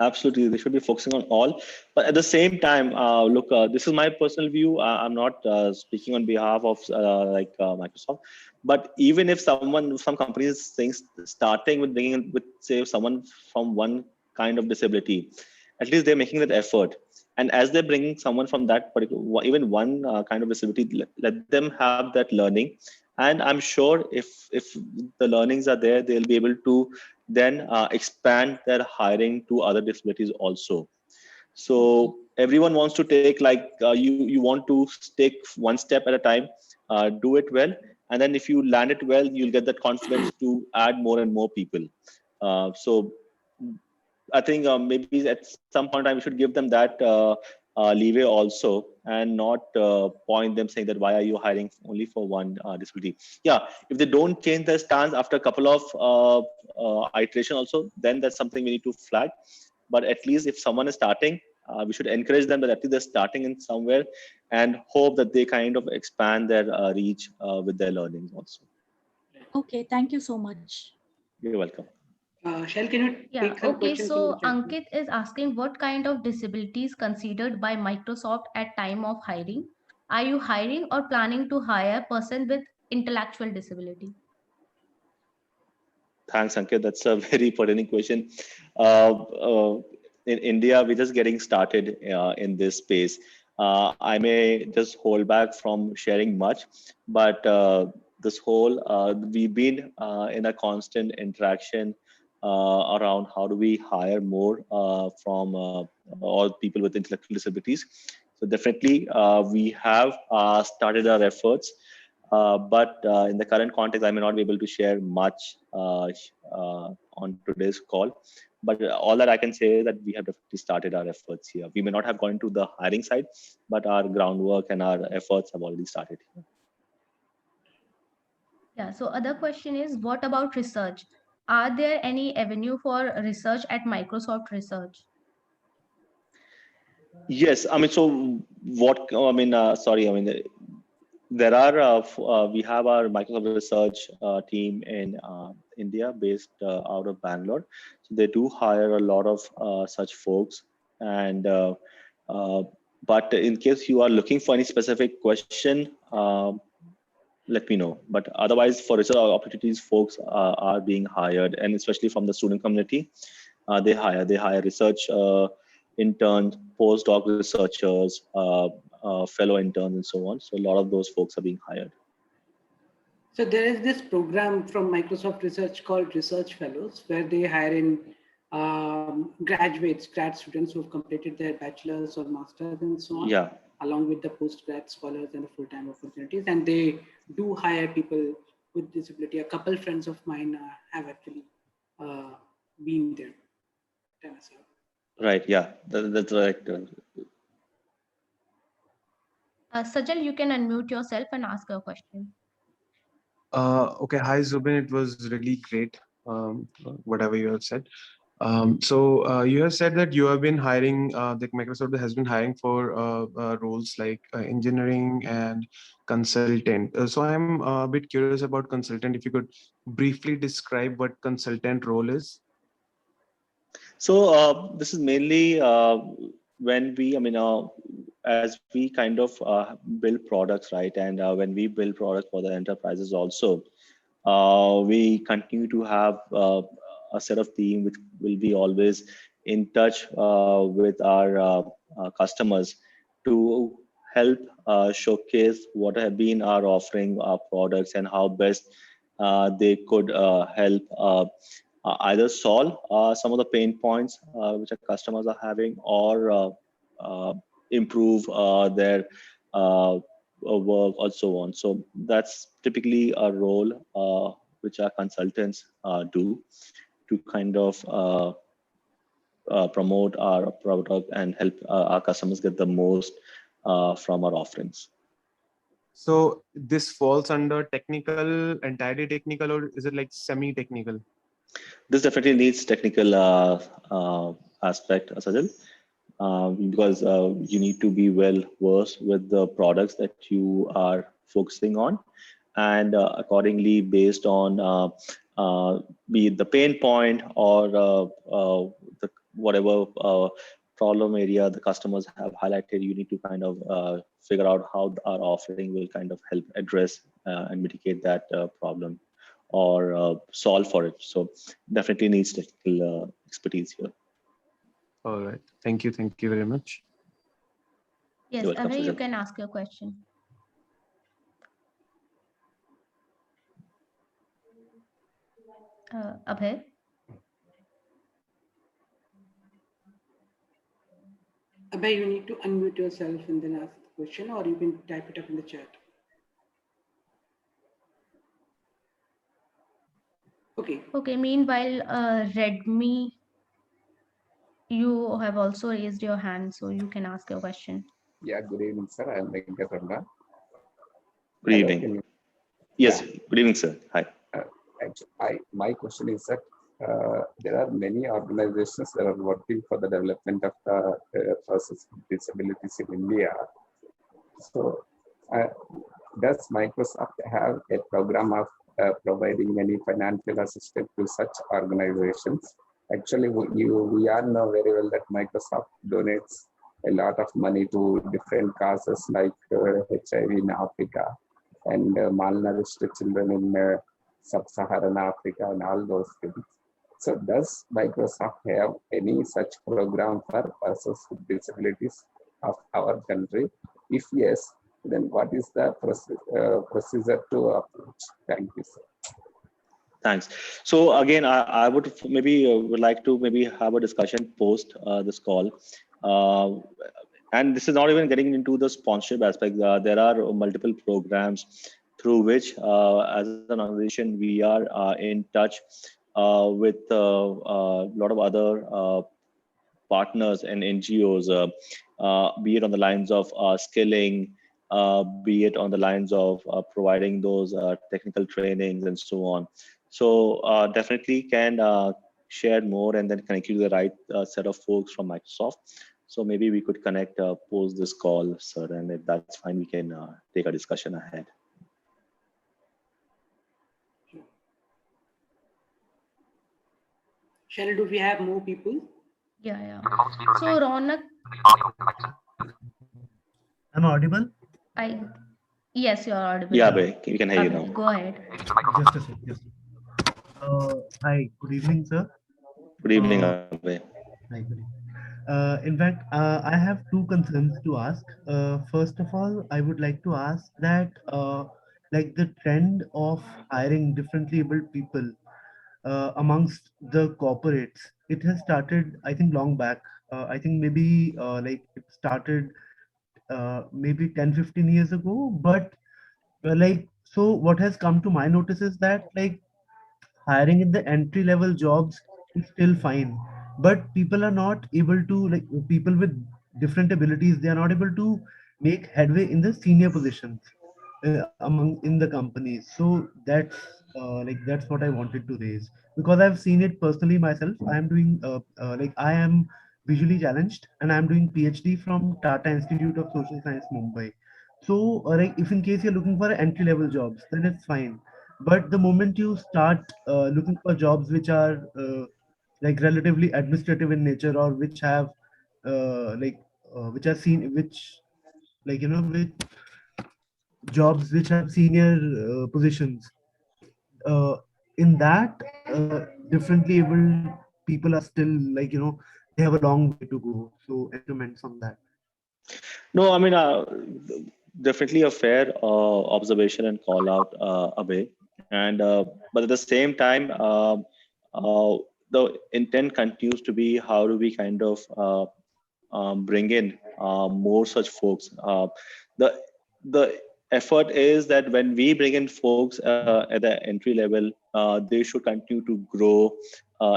Absolutely, they should be focusing on all. But at the same time, look, this is my personal view. I'm not speaking on behalf of Microsoft. But even if some companies things starting with bringing in with, say, someone from one kind of disability, at least they're making that effort. And as they're bringing someone from that particular, even one kind of disability, let them have that learning. And I'm sure if the learnings are there, they'll be able to then expand their hiring to other disabilities also. So everyone wants to take you want to take one step at a time, do it well, and then if you land it well, you'll get that confidence to add more and more people. So I think maybe at some point in time we should give them that leeway also, and not point them saying that why are you hiring only for one disability. Yeah, if they don't change their stance after a couple of iteration also, then that's something we need to flag. But at least if someone is starting, we should encourage them that at least they're starting in somewhere, and hope that they kind of expand their reach with their learnings also. Okay, thank you so much. You're welcome. Shall, can you take some Okay, questions? so Ankit is asking what kind of disability is considered by Microsoft at time of hiring? Are you hiring or planning to hire person with intellectual disability? Thanks, Ankit. That's a very pertinent question. In India, we're just getting started in this space. I may just hold back from sharing much, but this whole, we've been in a constant interaction around how do we hire more from all people with intellectual disabilities. So definitely, we have started our efforts. But in the current context, I may not be able to share much on today's call. But all that I can say is that we have definitely started our efforts here. We may not have gone to the hiring side, but our groundwork and our efforts have already started here. Yeah, so other question is, what about research? Are there any avenue for research at Microsoft Research? Yes, I mean, so what, sorry, I mean, there are, we have our Microsoft Research team in India based out of Bangalore. So they do hire a lot of such folks. And but in case you are looking for any specific question, let me know. But otherwise, for research opportunities, folks are being hired, and especially from the student community, they hire research interns, postdoc researchers, fellow interns, and so on. So a lot of those folks are being hired. So there is this program from Microsoft Research called Research Fellows, where they hire in grad students who have completed their bachelor's or master's and so on. Yeah. Along with the postgrad scholars and the full-time opportunities. And they do hire people with disability. A couple friends of mine have actually been there. Right, yeah, that's right. Sajal, you can unmute yourself and ask your question. Okay, hi Zubin, it was really great, whatever you have said. You have said that you have been hiring, that Microsoft has been hiring for roles like engineering and consultant. So I'm a bit curious about consultant. If you could briefly describe what consultant role is. So this is mainly when we, as we kind of build products, right? And when we build products for the enterprises also, we continue to have a set of team which will be always in touch with our customers to help showcase what have been our offering, our products, and how best they could help either solve some of the pain points which our customers are having, or improve their work or so on. So that's typically a role which our consultants do to kind of promote our product and help our customers get the most from our offerings. So this falls under technical, entirely technical, or is it like semi-technical? This definitely needs technical aspect, Sajal. Because you need to be well versed with the products that you are focusing on, and accordingly, based on be it the pain point or the whatever problem area the customers have highlighted, you need to kind of figure out how our offering will kind of help address and mitigate that problem or solve for it. So definitely needs technical expertise here. All right. Thank you. Thank you very much. Yes, Abhay, you can ask your question. Abhay? Abhay, you need to unmute yourself and then ask the question, or you can type it up in the chat. Okay. Okay, meanwhile, Redmi, you have also raised your hand, so you can ask your question. Yeah, good evening, sir. I'm Venkatranda. Good evening. Yes, good evening, sir. Hi. My question is that there are many organizations that are working for the development of persons with disabilities in India. So, does Microsoft have a program of providing any financial assistance to such organizations? Actually, we all know very well that Microsoft donates a lot of money to different causes like HIV in Africa and malnourished children in sub-Saharan Africa and all those things. So does Microsoft have any such program for persons with disabilities of our country? If yes, then what is the procedure to approach? Thank you, sir. Thanks. So again, I would maybe would like to maybe have a discussion post this call. And this is not even getting into the sponsorship aspect. There are multiple programs through which, as an organization, we are in touch with a lot of other partners and NGOs, be it on the lines of skilling, be it on the lines of providing those technical trainings and so on. So definitely can share more and then connect you to the right set of folks from Microsoft. So maybe we could connect post this call, sir, and if that's fine, we can take a discussion ahead. Cheryl, do we have more people? Yeah. So Ronak, I'm audible? Yes, you're audible. Yeah, Abhay, we can hear you now. Go ahead. Just a second. Hi, good evening, sir. Good evening, Abhay. Hi, good evening. In fact, I have two concerns to ask. First of all, I would like to ask that like the trend of hiring differently abled people amongst the corporates, it has started, I think, long back. I think maybe like it started maybe 10-15 years ago, but like, so what has come to my notice is that like hiring in the entry level jobs is still fine, but people are not able to, like, people with different abilities, they are not able to make headway in the senior positions in the companies. So that's like that's what I wanted to raise, because I've seen it personally myself. I am doing like I am visually challenged and I'm doing PhD from Tata Institute of Social Science, Mumbai. So like if in case you're looking for entry level jobs, then it's fine, but the moment you start looking for jobs which are like relatively administrative in nature, or which have which are seen, which, like, you know, which jobs which have senior positions, in that differently able people are still, like, you know, they have a long way to go. So any comments on that? No, I mean, definitely a fair observation and call out, Abhay. And but at the same time, the intent continues to be how do we kind of bring in more such folks. The effort is that when we bring in folks at the entry level, they should continue to grow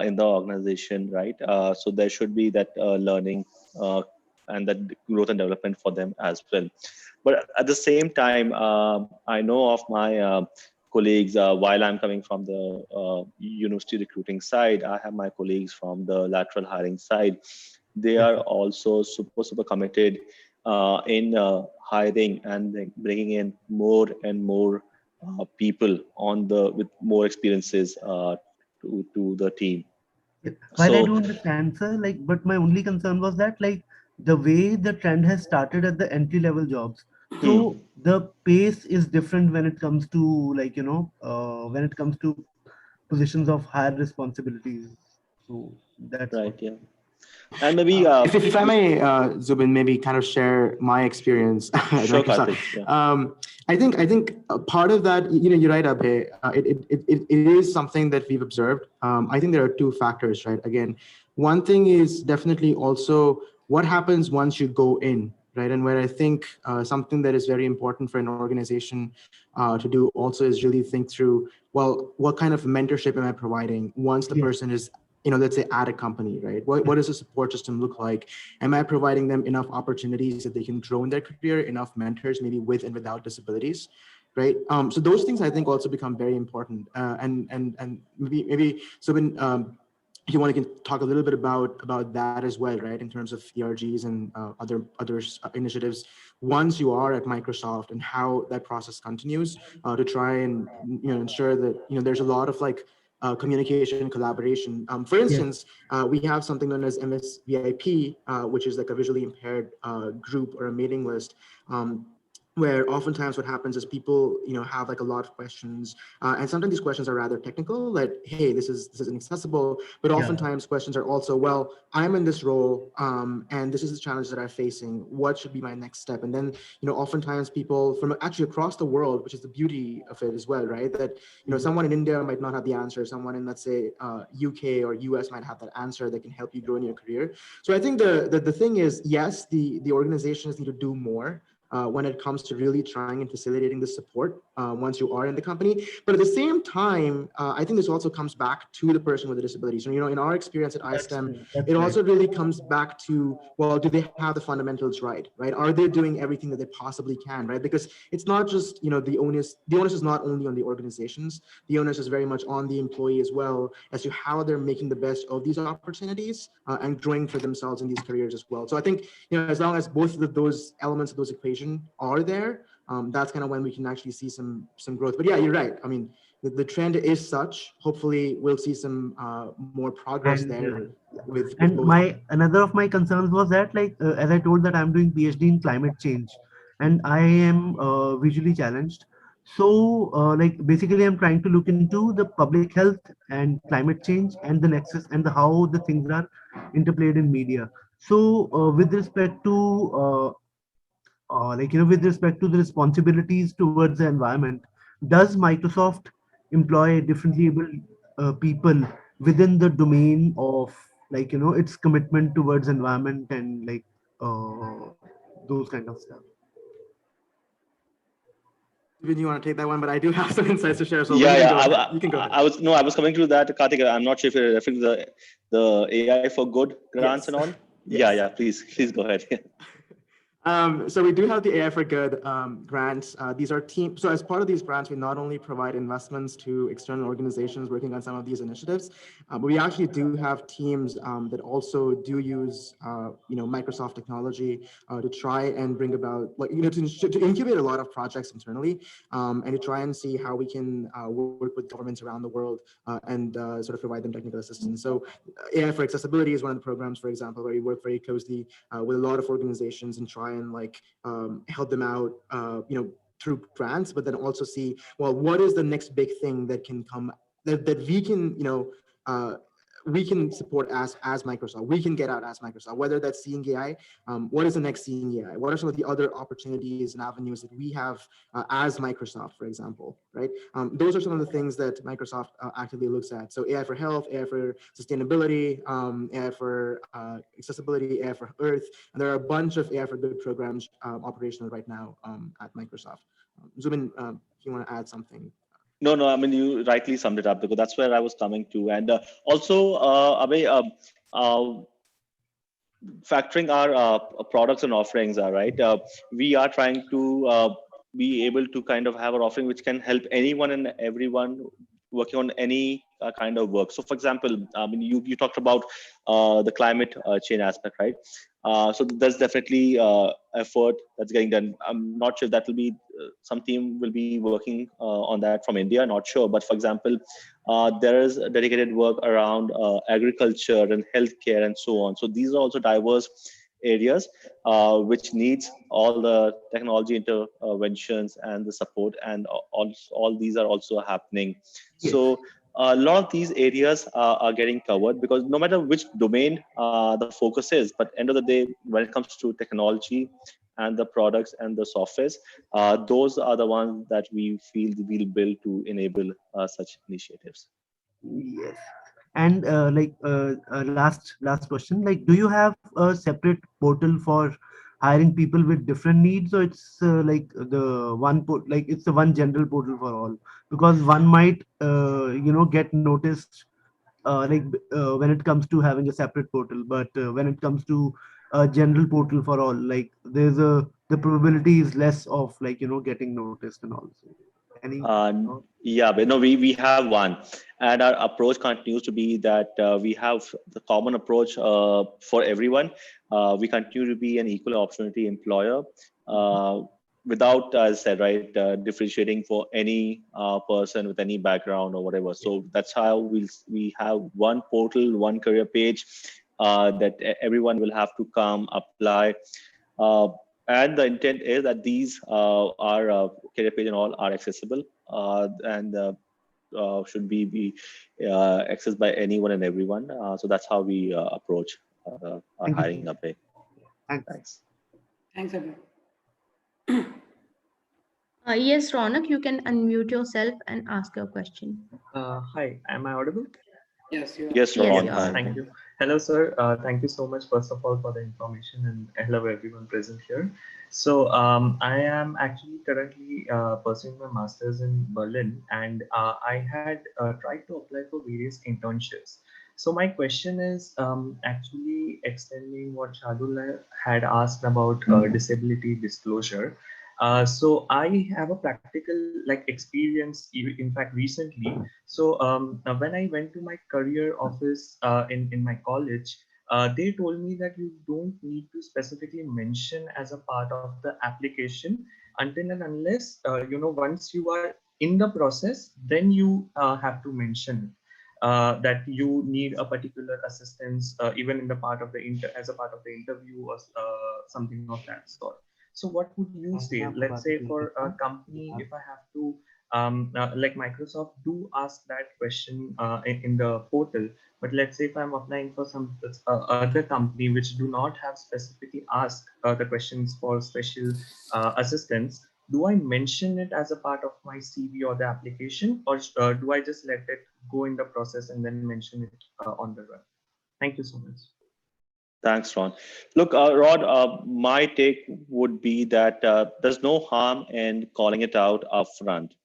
in the organization, right? So there should be that learning and that growth and development for them as well. But at the same time, I know of my colleagues, while I'm coming from the university recruiting side, I have my colleagues from the lateral hiring side. They are also super committed in hiring and bringing in more and more people on with more experiences to the team. While I do understand, sir, like, but my only concern was that, like, the way the trend has started at the entry level jobs, so the pace is different when it comes to, like, you know, when it comes to positions of higher responsibilities. So that's right. what. Yeah. And maybe if I may, Zubin, maybe kind of share my experience. Sure, Karthik, yeah. I think part of that, you know, you're right, Abhay. It is something that we've observed. I think there are two factors, right? Again, one thing is definitely also what happens once you go in, right? And where I think something that is very important for an organization to do also is really think through, well, what kind of mentorship am I providing once the person is, let's say at a company, right? What does the support system look like? Am I providing them enough opportunities that they can grow in their career, enough mentors, maybe with and without disabilities, right? So those things I think also become very important. And maybe Subin, if you want to talk a little bit about that as well, right? In terms of ERGs and other initiatives, once you are at Microsoft, and how that process continues to try and ensure that there's a lot of like communication and collaboration. For instance, we have something known as MSVIP, which is like a visually impaired group or a mailing list. Where oftentimes what happens is people, have like a lot of questions, and sometimes these questions are rather technical, like, hey, this is inaccessible. But oftentimes questions are also, well, I'm in this role, and this is the challenge that I'm facing. What should be my next step? And then, oftentimes people from actually across the world, which is the beauty of it as well, right? That someone in India might not have the answer. Someone in, let's say, UK or US might have that answer that can help you grow in your career. So I think the thing is, yes, the organizations need to do more when it comes to really trying and facilitating the support once you are in the company. But at the same time, I think this also comes back to the person with a disability. So, in our experience at iSTEM, it also really comes back to, well, do they have the fundamentals right? Are they doing everything that they possibly can, right? Because it's not just, the onus is not only on the organizations. The onus is very much on the employee as well, as to how they're making the best of these opportunities and growing for themselves in these careers as well. So I think, as long as both of those elements of those equations are there, that's kind of when we can actually see some growth. But yeah, you're right. I mean, the trend is such. Hopefully, we'll see some more progress there. With Another of my concerns was that, like, as I told, that I'm doing PhD in climate change, and I am visually challenged. So, like, basically, I'm trying to look into the public health and climate change and the nexus and how the things are interplayed in media. So, with respect to with respect to the responsibilities towards the environment, does Microsoft employ differently able people within the domain of, like, its commitment towards environment and, like, those kind of stuff? You want to take that one, but I do have some insights to share. So you can go ahead. I was coming to that, Karthik. I'm not sure if you're referring to the AI for Good grants and all. Yes. Yeah. Please go ahead. So we do have the AI for Good grants. These are team. So as part of these grants, we not only provide investments to external organizations working on some of these initiatives, but we actually do have teams that also do use, Microsoft technology to try and bring about, like, to incubate a lot of projects internally, and to try and see how we can work with governments around the world and sort of provide them technical assistance. So AI for Accessibility is one of the programs, for example, where we work very closely with a lot of organizations and try and help them out, through grants, but then also see, well, what is the next big thing that can come that we can, we can support as Microsoft. We can get out as Microsoft, whether that's Seeing AI. What is the next Seeing AI? What are some of the other opportunities and avenues that we have as Microsoft, for example, right? Those are some of the things that Microsoft actively looks at. So AI for health, AI for sustainability, AI for accessibility, AI for Earth. And there are a bunch of AI for Good programs operational right now at Microsoft. Zubin, if you want to add something. No, I mean, you rightly summed it up, because that's where I was coming to. And also, Abhay, factoring our products and offerings are right. We are trying to be able to kind of have an offering which can help anyone and everyone working on any kind of work. So, for example, I mean, you talked about the climate change aspect, right? So there's definitely effort that's getting done. I'm not sure if that will be some team will be working on that from India. Not sure, but for example, there is dedicated work around agriculture and healthcare and so on. So these are also diverse areas which needs all the technology interventions and the support, and all these are also happening. Yes. So a lot of these areas are getting covered, because no matter which domain the focus is, but end of the day, when it comes to technology and the products and the softwares, those are the ones that we feel we'll build to enable such initiatives. Yes. And last question, like, do you have a separate portal for hiring people with different needs, or it's like the one like it's the one general portal for all? Because one might get noticed when it comes to having a separate portal, but when it comes to a general portal for all, like the probability is less of getting noticed and all. So any thought? Yeah, but no, we have one, and our approach continues to be that we have the common approach for everyone. We continue to be an equal opportunity employer, without, as I said, right, differentiating for any person with any background or whatever. So that's how we have one portal, one career page that everyone will have to come apply. Uh, and the intent is that these are career page and all are accessible, and should be accessed by anyone and everyone. So that's how we approach our Thank you. hiring update. Thanks. Thanks, Abhay. Yes, Ronak, you can unmute yourself and ask your question. Hi, am I audible? Yes, you are. Yes, Yes, Ron. you Hi. are. Thank you. Hello, sir. Thank you so much, first of all, for the information, and hello, everyone present here. So, I am actually currently pursuing my master's in Berlin, and I had tried to apply for various internships. So, my question is actually extending what Shadul had asked about disability disclosure. So I have a practical like experience, in fact, recently. So when I went to my career office in my college, they told me that you don't need to specifically mention as a part of the application until and unless once you are in the process, then you have to mention that you need a particular assistance, even in the part of the as a part of the interview or something of that sort. So what would you say? Let's say for a company, if I have to, like Microsoft do ask that question in the portal, but let's say if I'm applying for some other company which do not have specifically asked the questions for special assistance, do I mention it as a part of my CV or the application, or do I just let it go in the process and then mention it on the run? Thank you so much. Thanks, Ron. Look, Rod, my take would be that there's no harm in calling it out upfront.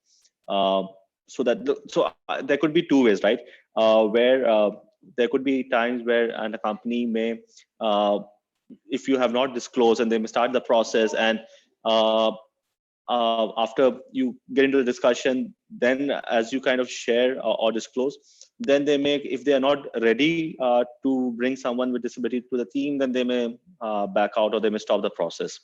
There could be two ways, right? Where there could be times where and a company may, if you have not disclosed, and they may start the process, and after you get into the discussion, then as you kind of share or disclose, then they may, if they are not ready to bring someone with disability to the team, then they may back out, or they may stop the process.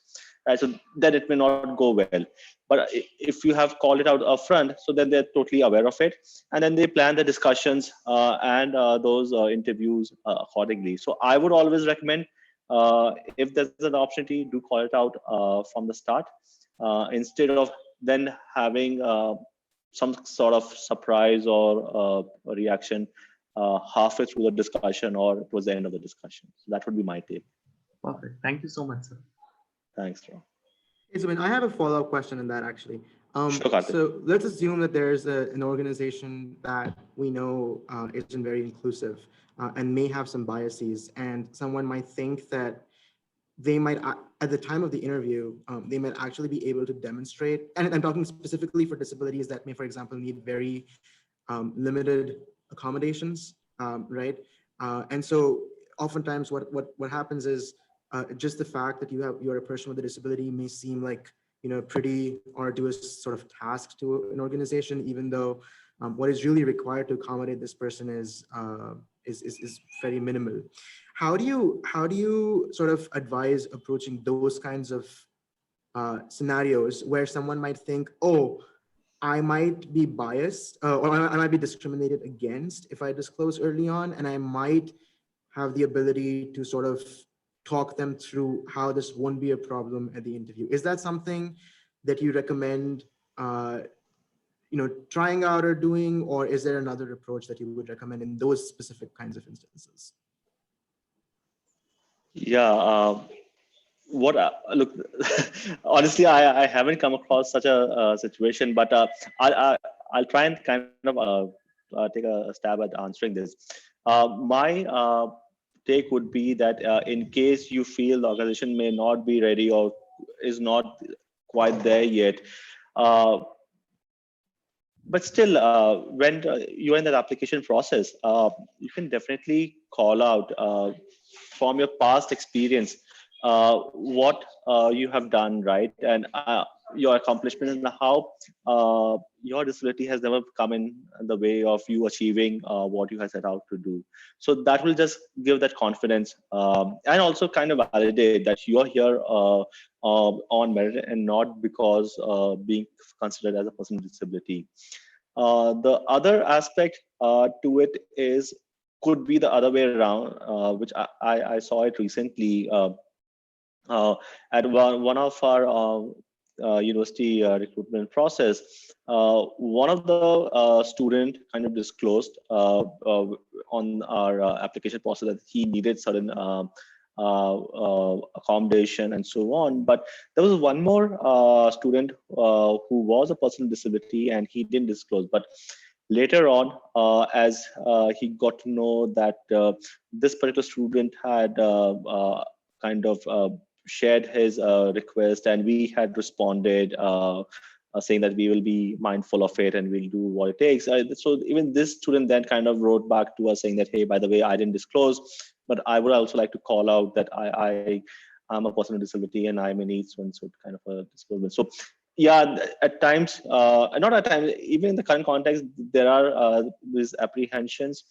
Right, so then it may not go well. But if you have called it out upfront, so then they're totally aware of it, and then they plan the discussions and those interviews accordingly. So I would always recommend, if there's an opportunity, do call it out from the start, instead of then having some sort of surprise or a reaction halfway through the discussion or towards the end of the discussion. So that would be my take. Perfect. Thank you so much, sir. Thanks, Ron. Isabel, I have a follow-up question on that actually. Sure, so let's assume that there's an organization that we know isn't very inclusive and may have some biases, and someone might think that they might, at the time of the interview, they might actually be able to demonstrate, and I'm talking specifically for disabilities that may, for example, need very limited accommodations, right? And so oftentimes what happens is just the fact that you're a person with a disability may seem like, pretty arduous sort of task to an organization, even though what is really required to accommodate this person is very minimal. How do you sort of advise approaching those kinds of scenarios where someone might think, oh, I might be biased or I might be discriminated against if I disclose early on, and I might have the ability to sort of talk them through how this won't be a problem at the interview? Is that something that you recommend trying out or doing, or is there another approach that you would recommend in those specific kinds of instances? Yeah, look, honestly, I haven't come across such a situation, but I'll try and kind of take a stab at answering this. My take would be that in case you feel the organization may not be ready or is not quite there yet, but still, when you're in that application process, you can definitely call out from your past experience what you have done right, and your accomplishment, and how your disability has never come in the way of you achieving what you have set out to do. So that will just give that confidence, and also kind of validate that you're here on merit and not because being considered as a person with disability. The other aspect to it is could be the other way around, which I saw it recently at one of our university recruitment process. One of the student kind of disclosed on our application process that he needed certain accommodation and so on. But there was one more student who was a person with disability, and he didn't disclose. But later on, as he got to know that this particular student had kind of shared his request, and we had responded saying that we will be mindful of it and we'll do what it takes. So even this student then kind of wrote back to us saying that, hey, by the way, I didn't disclose, but I would also like to call out that I am a person with disability and I may need some sort of kind of a disclosure. So yeah, at times, not at times, even in the current context, there are these apprehensions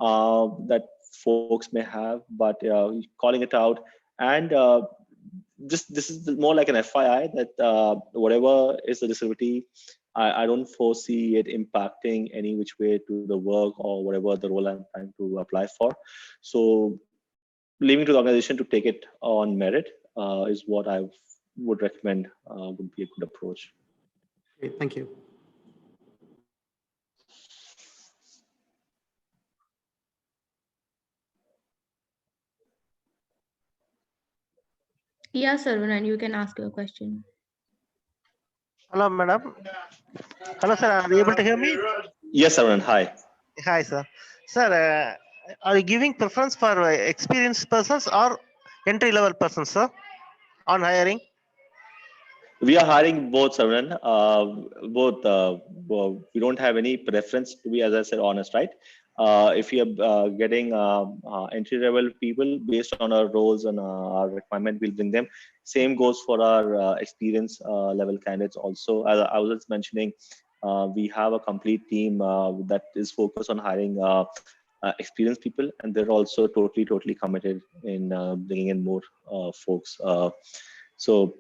that folks may have, but calling it out, and just this is more like an FYI that whatever is the disability, I don't foresee it impacting any which way to the work or whatever the role I'm trying to apply for. So leaving to the organization to take it on merit is what I would recommend would be a good approach. Great, thank you. Yeah, Saravanan, you can ask your question. Hello, madam. Hello, sir. Are you able to hear me? Yes, Saravanan. Hi. Hi, sir. Sir, are you giving preference for experienced persons or entry-level persons, sir, on hiring? We are hiring both, Saravanan. Both. We don't have any preference, to be, as I said, honest, right? If we are getting entry-level people based on our roles and our requirement, we'll bring them. Same goes for our experience level candidates also. As I was just mentioning, we have a complete team that is focused on hiring experienced people, and they're also totally committed in bringing in more folks. So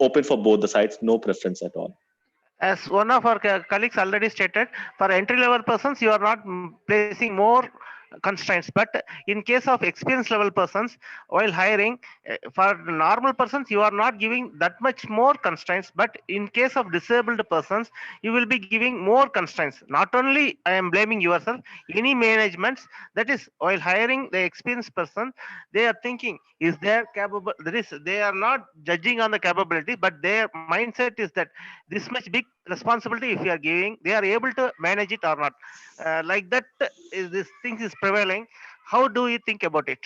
open for both the sides, no preference at all. As one of our colleagues already stated, for entry-level persons, you are not placing more constraints, but in case of experienced level persons, while hiring, for normal persons, you are not giving that much more constraints, but in case of disabled persons, you will be giving more constraints. Not only I am blaming yourself, any managements, that is, while hiring the experienced person, they are thinking, is there capable, they are not judging on the capability, but their mindset is that this much big responsibility if you are giving, they are able to manage it or not. Like that, this thing is prevailing. How do you think about it?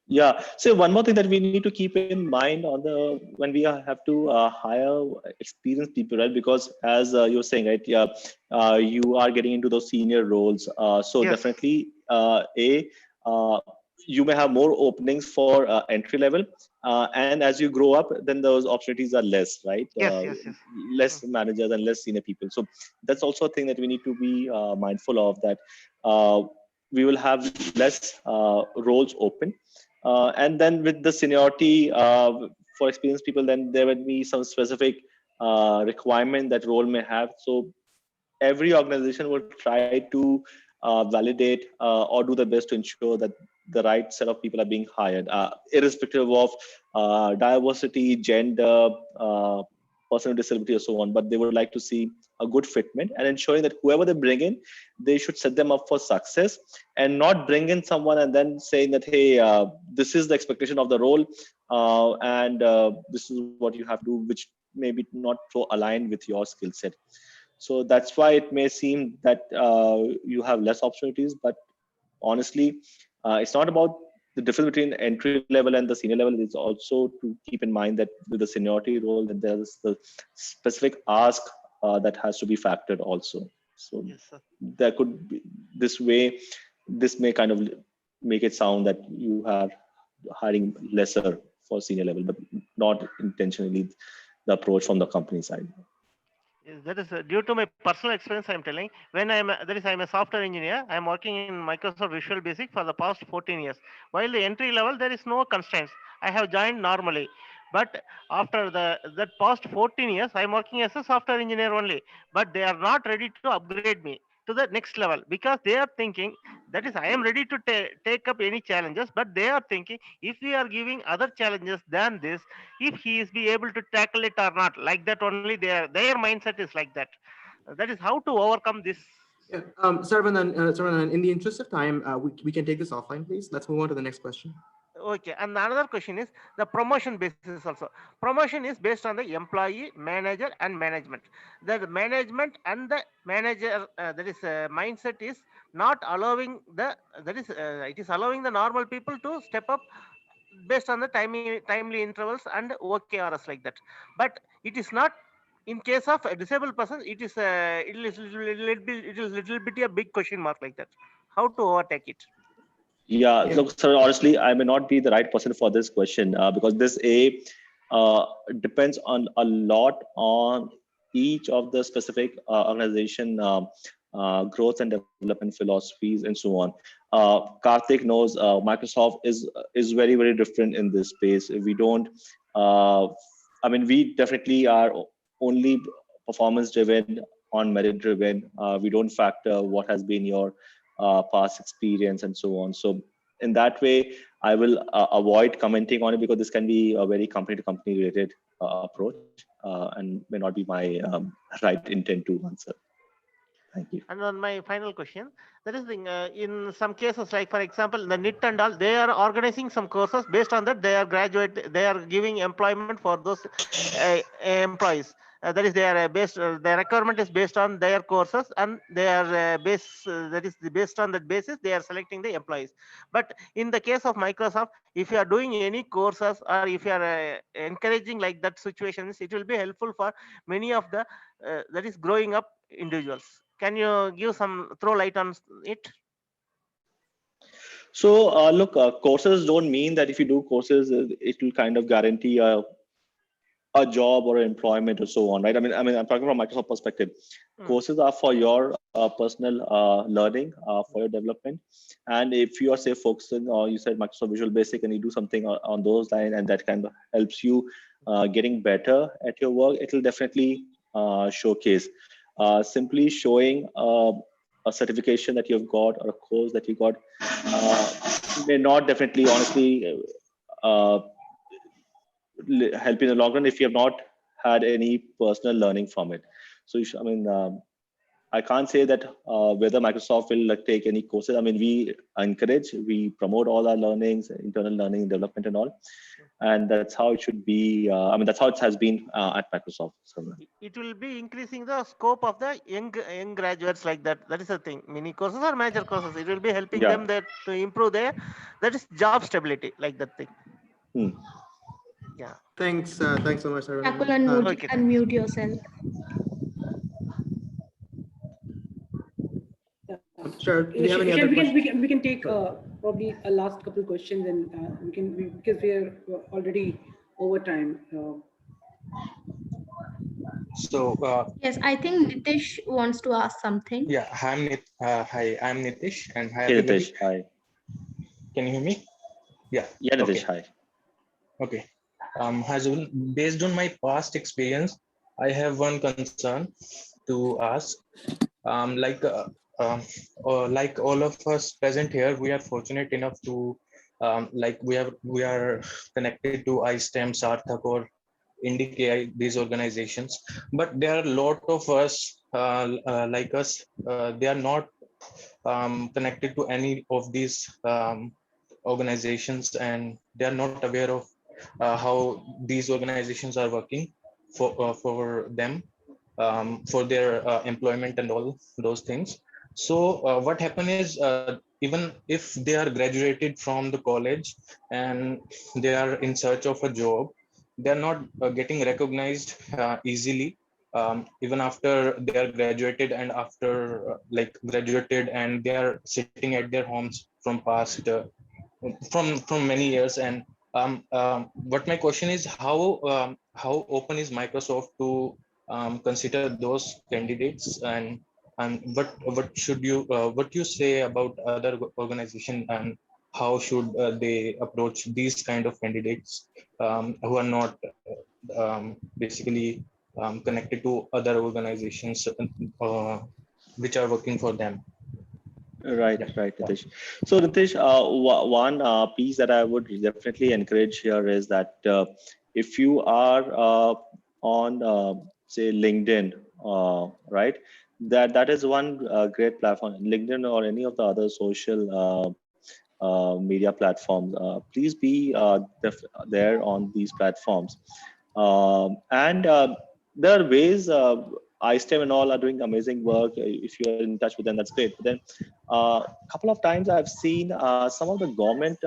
Yeah. So one more thing that we need to keep in mind on the when we have to hire experienced people, right? Because as you're saying, right, yeah, you are getting into those senior roles. So Yes. definitely, you may have more openings for entry level, and as you grow up, then those opportunities are less, right? Yes. Less managers and less senior people. So that's also a thing that we need to be mindful of. That we will have less roles open. And then with the seniority for experienced people, then there will be some specific requirement that role may have. So every organization will try to validate or do their best to ensure that the right set of people are being hired, irrespective of diversity, gender, person with disability, or so on. But they would like to see a good fitment and ensuring that whoever they bring in, they should set them up for success and not bring in someone and then saying that, hey, this is the expectation of the role and this is what you have to do, which may be not so aligned with your skill set. So that's why it may seem that you have less opportunities, but honestly, it's not about the difference between entry level and the senior level. Is also to keep in mind that with the seniority role, that there's the specific ask that has to be factored also. So Yes, sir. there could be this way. This may kind of make it sound that you are hiring lesser for senior level, but not intentionally the approach from the company side. Yes, that is due to my personal experience. I'm telling. When I'm a software engineer. I'm working in Microsoft Visual Basic for the past 14 years. While the entry level, there is no constraints. I have joined normally, but after that past 14 years, I'm working as a software engineer only. But they are not ready to upgrade me to the next level because they are thinking that is I am ready to take up any challenges, but they are thinking if we are giving other challenges than this, if he is be able to tackle it or not, like that only their mindset is like that. That is how to overcome this. Yeah. Saravanan, in the interest of time, we can take this offline, please. Let's move on to the next question. Okay, and another question is the promotion basis also. Promotion is based on the employee, manager, and management. The management and the manager, that is mindset is not allowing it is allowing the normal people to step up based on the timely intervals and OKRs like that. But it is not in case of a disabled person. It is little bit a big question mark like that. How to overtake it? Yeah, look, sir, honestly, I may not be the right person for this question because this depends on a lot on each of the specific organization growth and development philosophies and so on. Karthik knows Microsoft is very, very different in this space. We don't, I mean, we definitely are only performance driven, on merit driven. We don't factor what has been your past experience and so on. So in that way, I will avoid commenting on it because this can be a very company to company related approach and may not be my right intent to answer. Thank you. And on my final question, that is in some cases, like for example, the NIT and all, they are organizing some courses. Based on that, they are giving employment for those employees. That is, they are based. The requirement is based on their courses, and they are based on that basis. They are selecting the employees. But in the case of Microsoft, if you are doing any courses or if you are encouraging like that situations, it will be helpful for many of the that is growing up individuals. Can you give some throw light on it? So look, courses don't mean that if you do courses, it will kind of guarantee a job or employment or so on, right? I mean, I'm talking from Microsoft perspective. Courses are for your personal learning, for your development. And if you are, say, focusing, or you said Microsoft Visual Basic, and you do something on those lines, and that kind of helps you getting better at your work, it will definitely showcase. Simply showing a certification that you've got or a course that you got may not definitely, honestly, help in the long run if you have not had any personal learning from it. So you should, I can't say that whether Microsoft will take any courses. I mean, we encourage, we promote all our learnings, internal learning, development and all. And that's how it should be. That's how it has been at Microsoft. So, it will be increasing the scope of the young graduates like that. That is the thing. Mini courses or major courses. It will be helping them to improve their job stability like that thing. Yeah. Thanks so much, sir. Unmute yourself. Sure. Do you have any other questions? We can take probably a last couple of questions, and because we are already over time. Yes, I think Nitish wants to ask something. Yeah, hi, I'm Nitish, and hi. Hey, Nitish, hi. Can you hear me? Yeah. Yeah, Nitish, hi. Okay. Based on my past experience, I have one concern to ask. Like all of us present here, we are fortunate enough to we are connected to iSTEM, Sarthak, or IndyKI, these organizations. But there are a lot of us like us. They are not connected to any of these organizations, and they are not aware of how these organizations are working for them, for their employment and all those things. So what happened is even if they are graduated from the college and they are in search of a job, they are not getting recognized easily, even after they are graduated and after like graduated and they are sitting at their homes from past from many years. And what my question is, how open is Microsoft to consider those candidates, and what you say about other organization, and how should they approach these kind of candidates who are not basically connected to other organizations which are working for them? Right, Nitish. So Nitish, one piece that I would definitely encourage here is that if you are on, say, LinkedIn, right, that is one great platform, LinkedIn or any of the other social media platforms. Please be there on these platforms. And there are ways, iSTEM and all are doing amazing work. If you're in touch with them, that's great. But then a couple of times I've seen some of the government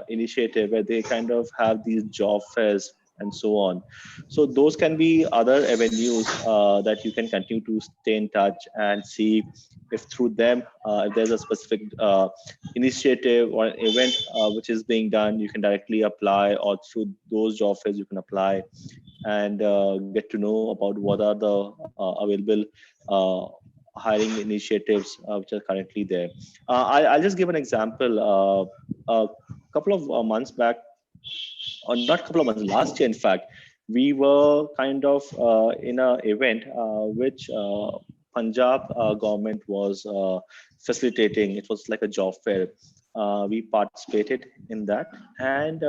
initiative where they kind of have these job fairs and so on. So those can be other avenues that you can continue to stay in touch and see if through them, if there's a specific initiative or an event which is being done, you can directly apply, or through those job fairs you can apply and get to know about what are the available hiring initiatives which are currently there. I'll just give an example. A couple of months back, or not a couple of months, last year in fact, we were kind of in an event which Punjab government was facilitating. It was like a job fair. We participated in that, and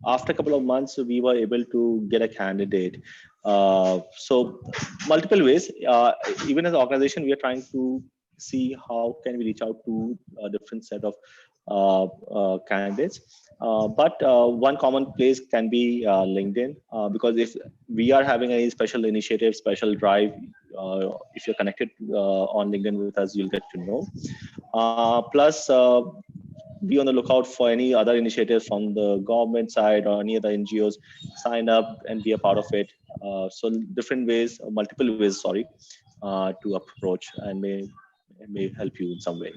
after a couple of months, we were able to get a candidate. So multiple ways, even as an organization, we are trying to see how can we reach out to a different set of candidates. But one common place can be LinkedIn, because if we are having any special initiative, special drive, if you're connected on LinkedIn with us, you'll get to know. Plus, be on the lookout for any other initiatives from the government side or any other NGOs. Sign up and be a part of it. So different ways, multiple ways, sorry, to approach, and may help you in some way.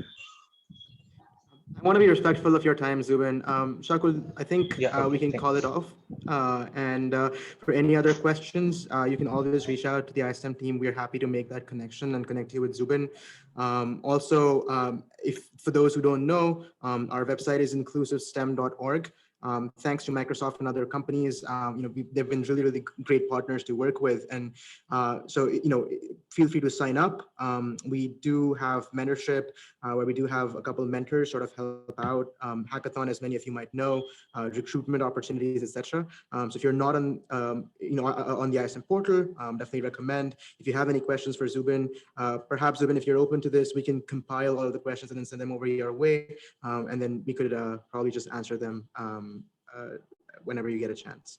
I want to be respectful of your time, Zubin. Shakul, I think we can call it off. And for any other questions, you can always reach out to the iSTEM team. We're happy to make that connection and connect you with Zubin. Also, if for those who don't know, our website is inclusivestem.org. Thanks to Microsoft and other companies, they've been really, really great partners to work with. And so, feel free to sign up. We do have mentorship where we do have a couple of mentors sort of help out. Hackathon, as many of you might know, recruitment opportunities, etc. So if you're not on, on the iSTEM portal, definitely recommend. If you have any questions for Zubin, perhaps Zubin, if you're open to this, we can compile all of the questions and then send them over your way. And then we could probably just answer them whenever you get a chance.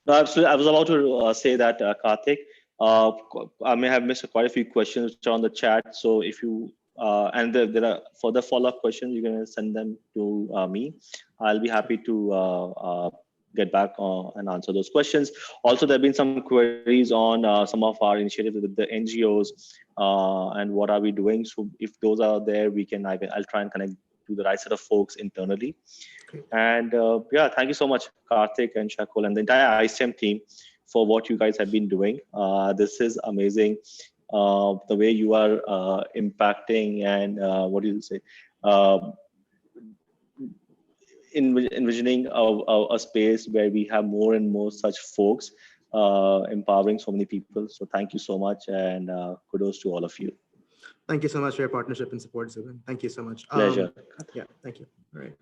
No, absolutely. I was about to say that, Karthik. I may have missed quite a few questions which are on the chat. So if you, and there are further follow-up questions, you can send them to me. I'll be happy to get back and answer those questions. Also, there have been some queries on some of our initiatives with the NGOs and what are we doing. So if those are there, I'll try and connect to the right set of folks internally. And yeah, thank you so much, Karthik and Shakul and the entire iSTEM team for what you guys have been doing. This is amazing. The way you are impacting and what do you say? Envisioning a space where we have more and more such folks empowering so many people. So thank you so much, and kudos to all of you. Thank you so much for your partnership and support, Zubin. Thank you so much. Pleasure. Yeah, thank you. All right.